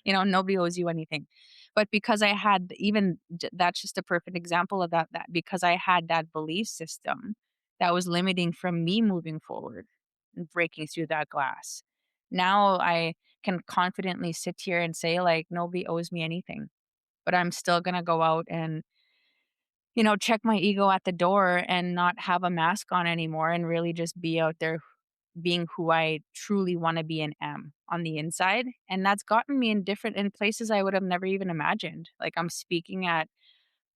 Nobody owes you anything. But because I had even that's just a perfect example of that because I had that belief system that was limiting from me moving forward and breaking through that glass. Now I can confidently sit here and say, like, nobody owes me anything, but I'm still gonna go out and check my ego at the door and not have a mask on anymore and really just be out there being who I truly want to be and am on the inside. And that's gotten me in places I would have never even imagined. Like, I'm speaking at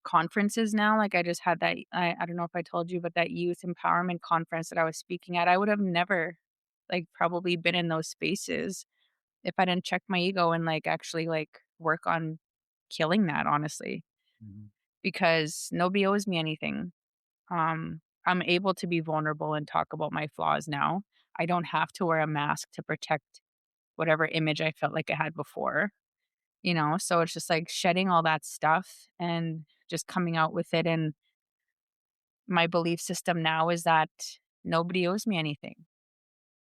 conferences now. Like I just had that I don't know if I told you, but that youth empowerment conference that I was speaking at, I would have never like probably been in those spaces if I didn't check my ego and like actually like work on killing that honestly Mhm. because nobody owes me anything. I'm able to be vulnerable and talk about my flaws now. I don't have to wear a mask to protect whatever image I felt like I had before, you know? So it's just like shedding all that stuff and just coming out with it. And my belief system now is that nobody owes me anything,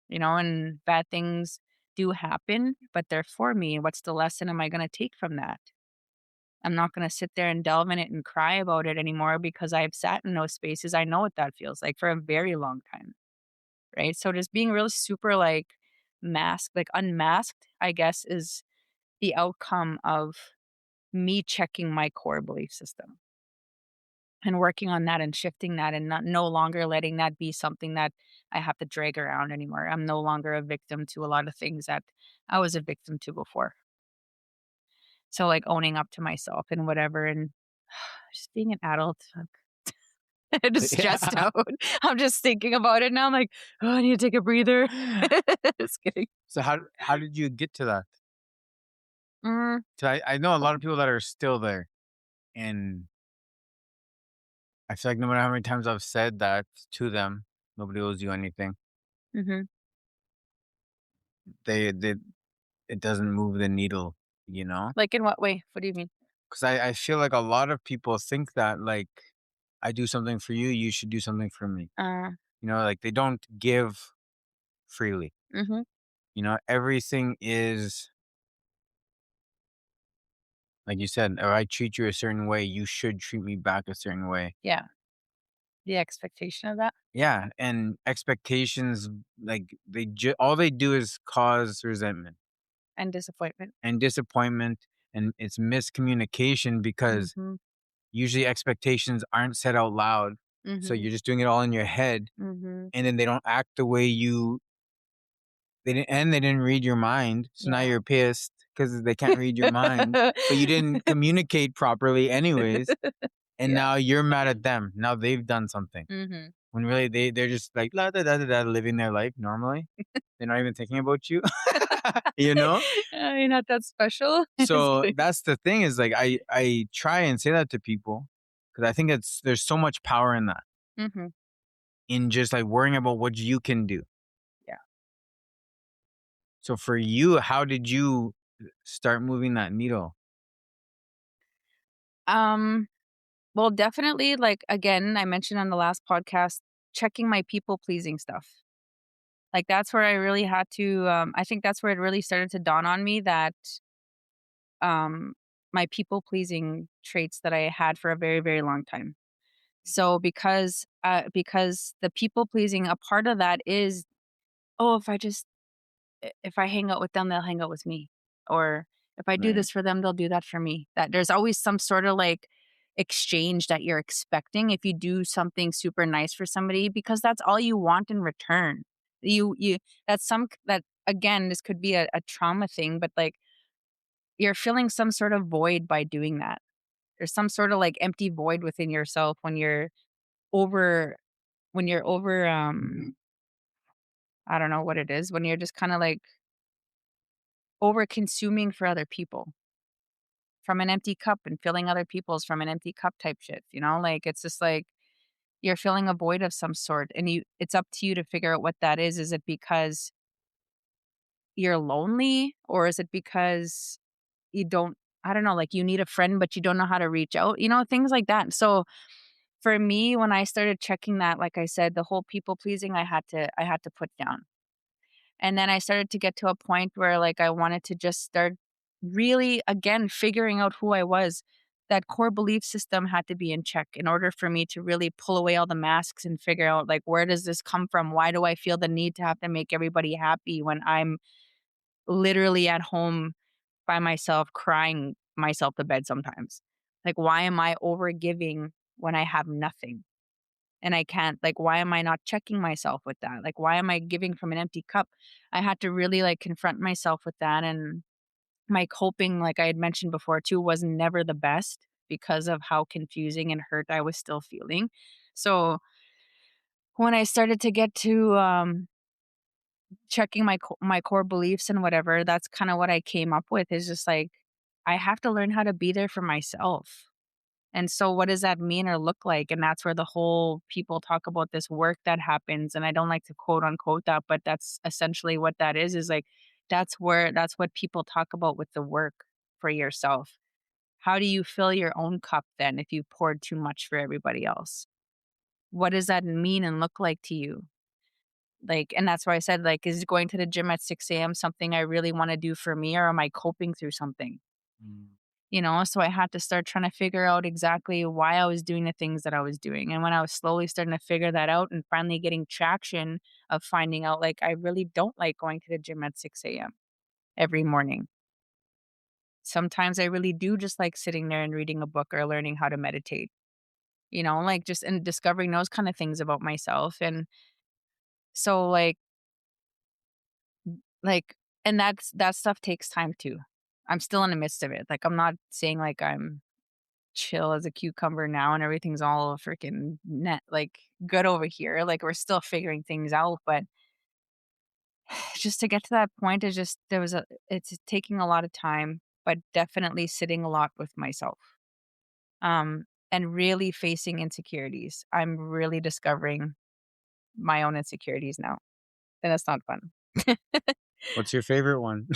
you know, and bad things do happen, but they're for me. What's the lesson am I going to take from that? I'm not going to sit there and delve in it and cry about it anymore because I've sat in those spaces. I know what that feels like for a very long time. Right. So just being really super like masked, like unmasked, I guess, is the outcome of me checking my core belief system and working on that and shifting that and not no longer letting that be something that I have to drag around anymore. I'm no longer a victim to a lot of things that I was a victim to before. So like owning up to myself and whatever and just being an adult. I'm just stressed Yeah. out. I'm just thinking about it now. I'm like, oh, I need to take a breather. Just kidding. So how did you get to that? Mm, 'Cause I know a lot of people that are still there, and I feel like no matter how many times I've said that to them, nobody owes you anything. mhm. They it doesn't move the needle, you know? Like in what way? What do you mean? Because I feel like a lot of people think that like I do something for you, you should do something for me. Uh, You know, like they don't give freely. mhm. You know, everything is like you said, if I treat you a certain way, you should treat me back a certain way. Yeah. The expectation of that Yeah, and expectations like all they do is cause resentment and disappointment. and disappointment, and it's miscommunication because Mhm. usually expectations aren't said out loud. So Mhm. you're just doing it all in your head, Mhm. and then they don't act the way they didn't read your mind. So now Yeah. you're pissed because they can't read your mind, but you didn't communicate properly anyways, and Yeah. now you're mad at them. Now they've done something. Mhm. When really they're just like la da da da da living their life normally. They're not even thinking about you. You know? You're not that special. Just So kidding. that's the thing is like I try and say that to people because I think it's there's so much power in that. Mhm. In just like worrying about what you can do. Yeah. So for you, how did you start moving that needle? Um, well, definitely, like, again, I mentioned on the last podcast, checking my people pleasing stuff. Like, that's where I really had to, I think that's where it really started to dawn on me that, um, my people pleasing traits that I had for a very, very long time. So because the people pleasing, a part of that is, oh, if I hang out with them, they'll hang out with me. Or if I do Right. this for them, they'll do that for me. That there's always some sort of like exchange that you're expecting if you do something super nice for somebody because that's all you want in return. You that's some that again, this could be a trauma thing, but like you're filling some sort of void by doing that. There's some sort of like empty void within yourself over when you're over I don't know what it is, when you're just kind of like over consuming for other people from an empty cup and filling other people's from an empty cup type shit, you know? Like it's just like you're filling a void of some sort and you it's up to you to figure out what that is. Is it because you're lonely or is it because you don't I don't know, like you need a friend but you don't know how to reach out, you know, things like that. So for me when I started checking that, like I said, the whole people pleasing I had to put down. And then I started to get to a point where, like, I wanted to just start really, again, figuring out who I was. That core belief system had to be in check in order for me to really pull away all the masks and figure out, like, where does this come from? Why do I feel the need to have to make everybody happy when I'm literally at home by myself crying myself to bed sometimes? Like, why am I over giving when I have nothing? And I can't like, why am I not checking myself with that? Like, why am I giving from an empty cup? I had to really, like, confront myself with that, and my coping, like I had mentioned before too, was never the best. because of how confusing and hurt I was still feeling. So when I started to get to checking my core beliefs and whatever, that's kind of what I came up with is just like I have to learn how to be there for myself. And so what does that mean or look like? And that's where the whole people talk about this work that happens. And I don't like to quote unquote that, but that's essentially what that is like that's what people talk about with the work for yourself. How do you fill your own cup then if you poured too much for everybody else? What does that mean and look like to you? Like, and that's why I said, like, is going to the gym at 6 a.m. something I really want to do for me, or am I coping through something? Mm. So I had to start trying to figure out exactly why I was doing the things that I was doing. And when I was slowly starting to figure that out and finally getting traction of finding out, like, I really don't like going to the gym at 6 a.m. every morning. Sometimes I really do just like sitting there and reading a book or learning how to meditate, like just and discovering those kind of things about myself. And so, like, and that stuff takes time too. I'm still in the midst of it. Like, I'm not saying like I'm chill as a cucumber now and everything's all freaking net like good over here. Like we're still figuring things out, but just to get to that point is just it's taking a lot of time, but definitely sitting a lot with myself. And really facing insecurities. I'm really discovering my own insecurities now. And that's not fun. What's your favorite one?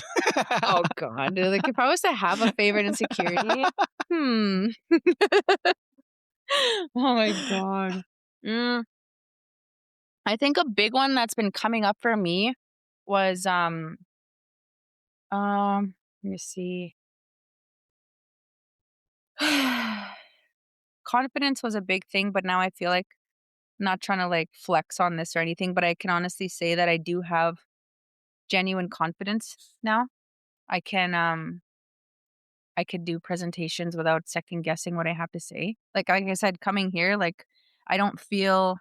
Oh god. Like if I was to have a favorite insecurity, hmm. Oh my god. Mm, I think a big one that's been coming up for me was let me see. Confidence was a big thing, but now I feel like not trying to like flex on this or anything, but I can honestly say that I do have genuine confidence now. I can I could do presentations without second guessing what I have to say. Like I said, coming here, like I don't feel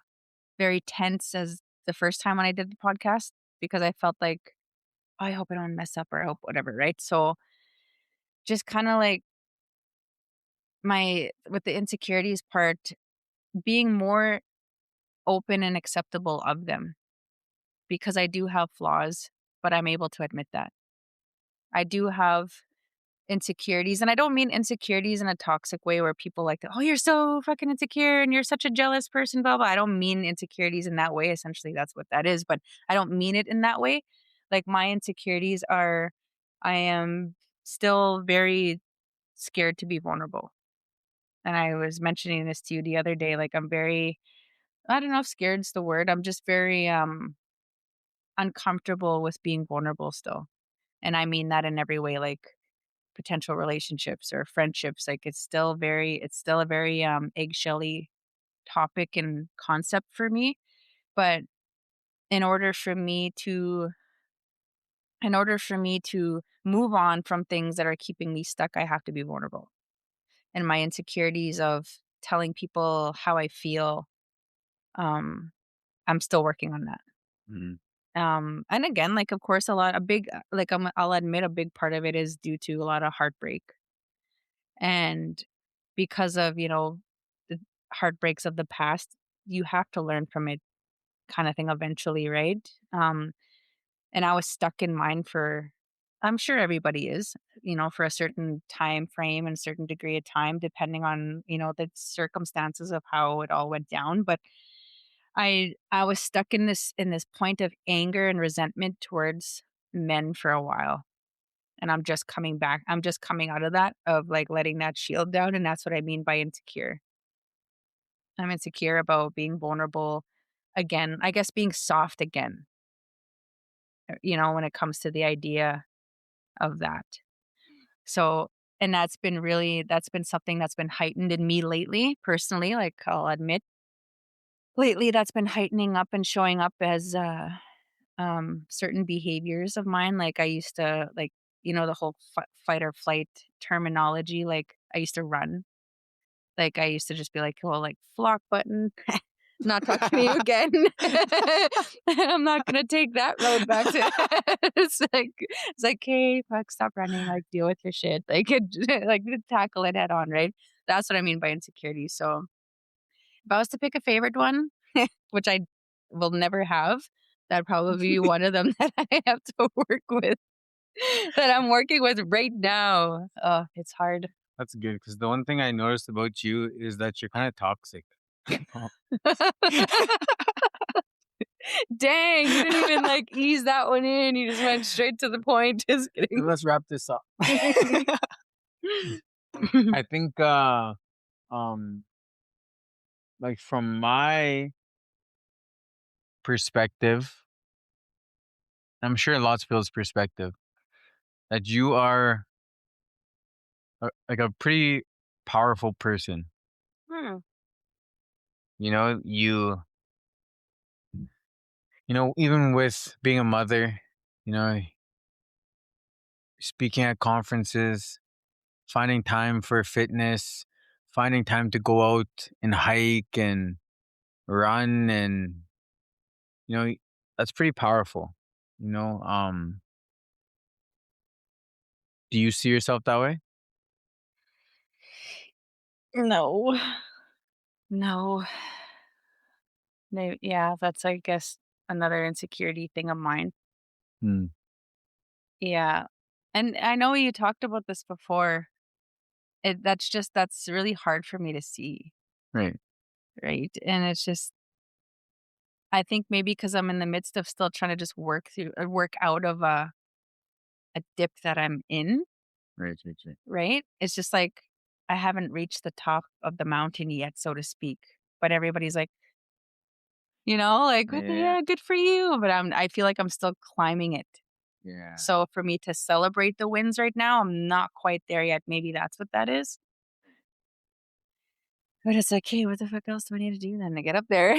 very tense as the first time when I did the podcast because I felt like, "Oh, I hope I don't mess up or I hope whatever, right?" So just kind of like my with the insecurities part, being more open and acceptable of them because I do have flaws, but I'm able to admit that. I do have insecurities, and I don't mean insecurities in a toxic way where people like to, "Oh, you're so fucking insecure and you're such a jealous person, blah blah." I don't mean insecurities in that way. Essentially, that's what that is, but I don't mean it in that way. Like my insecurities are I am still very scared to be vulnerable. And I was mentioning this to you the other day, like I'm very I don't know if scared's the word. I'm just very uncomfortable with being vulnerable still. And I mean that in every way, like potential relationships or friendships. Like it's still a very eggshelly topic and concept for me. But in order for me to in order for me to move on from things that are keeping me stuck, I have to be vulnerable. And my insecurities of telling people how I feel, um, I'm still working on that. Mhm. And again, like, of course, a big, like, I'll admit a big part of it is due to a lot of heartbreak. And because of, the heartbreaks of the past, you have to learn from it kind of thing eventually, right? And I was stuck in mine I'm sure everybody is, for a certain time frame and certain degree of time, depending on, the circumstances of how it all went down. But I was stuck in this point of anger and resentment towards men for a while, and I'm just coming back. I'm just coming out of that, of, like, letting that shield down, and that's what I mean by insecure. I'm insecure about being vulnerable again, I guess being soft again, when it comes to the idea of that. So and that's been something that's been heightened in me lately, personally, like, I'll admit. Lately, that's been heightening up and showing up as, certain behaviors of mine. Like I used to like, the whole fight or flight terminology. Like I used to run. Like I used to just be like, "Well, like flock button, not talking to you again." I'm not gonna take that road back to. It's like, "Hey, fuck, stop running. Like deal with your shit. Like like tackle it head on, right?" That's what I mean by insecurity. So if I was to pick a favorite one, which I will never have, that'd probably be one of them that I have to work with, that I'm working with right now. Oh, it's hard. That's good because the one thing I noticed about you is that you're kind of toxic. Dang, you didn't even like ease that one in. You just went straight to the point. Just kidding. Let's wrap this up. I think um like from my perspective, I'm sure lots of people's perspective, that you are like a pretty powerful person. Hmm. You know, even with being a mother, you know, speaking at conferences, finding time for fitness, finding time to go out and hike and run and you know, that's pretty powerful. You know, do you see yourself that way? No, no, no. Yeah, that's, I guess, another insecurity thing of mine. Hmm. Yeah. And I know you talked about this before. That's really hard for me to see, Right. right? And it's just, I think maybe because I'm in the midst of still trying to just work out of a dip that I'm in, Right. Right. Right. right? It's just like I haven't reached the top of the mountain yet, so to speak. But everybody's like, like, "What the Yeah. yeah, good for you." But I feel like I'm still climbing it. Yeah. So for me to celebrate the wins right now, I'm not quite there yet. Maybe that's what that is. But it's like, "Hey, what the fuck else do I need to do then to get up there?"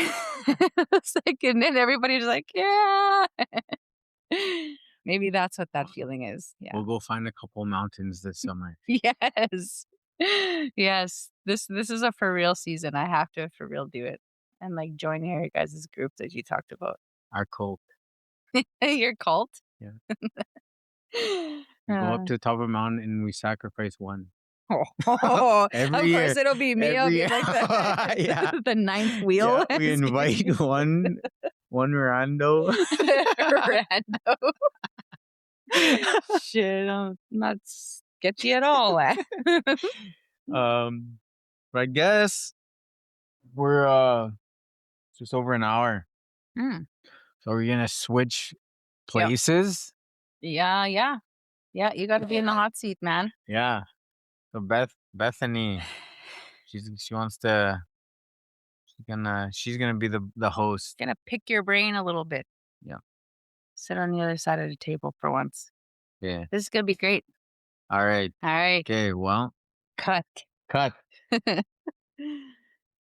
It's like, and then everybody's like, "Yeah." Maybe that's what that feeling is. Yeah. We'll go find a couple mountains this summer. Yes. Yes. This is a for real season. I have to for real do it and, like, join your guys' group that you talked about. Our cult. Your cult? Yeah. We go up Uh, to the top of a mountain and we sacrifice one. oh, Every of course year. it'll be me. I'll Every be year. like the Yeah. the ninth Yeah. wheel. We invite one rando. Rando. Shit, I'm not sketchy at all. um but I guess we're just over an hour. Mm, So we're gonna switch yep. places. Yeah, yeah. Yeah, you gotta be in the hot seat, man. Yeah. So Bethany, she wants to she's gonna be the host. Gonna pick your brain a little bit. Yeah. Sit on the other side of the table for once. Yeah. This is gonna be great. All right. All right. Okay, well, Cut. cut.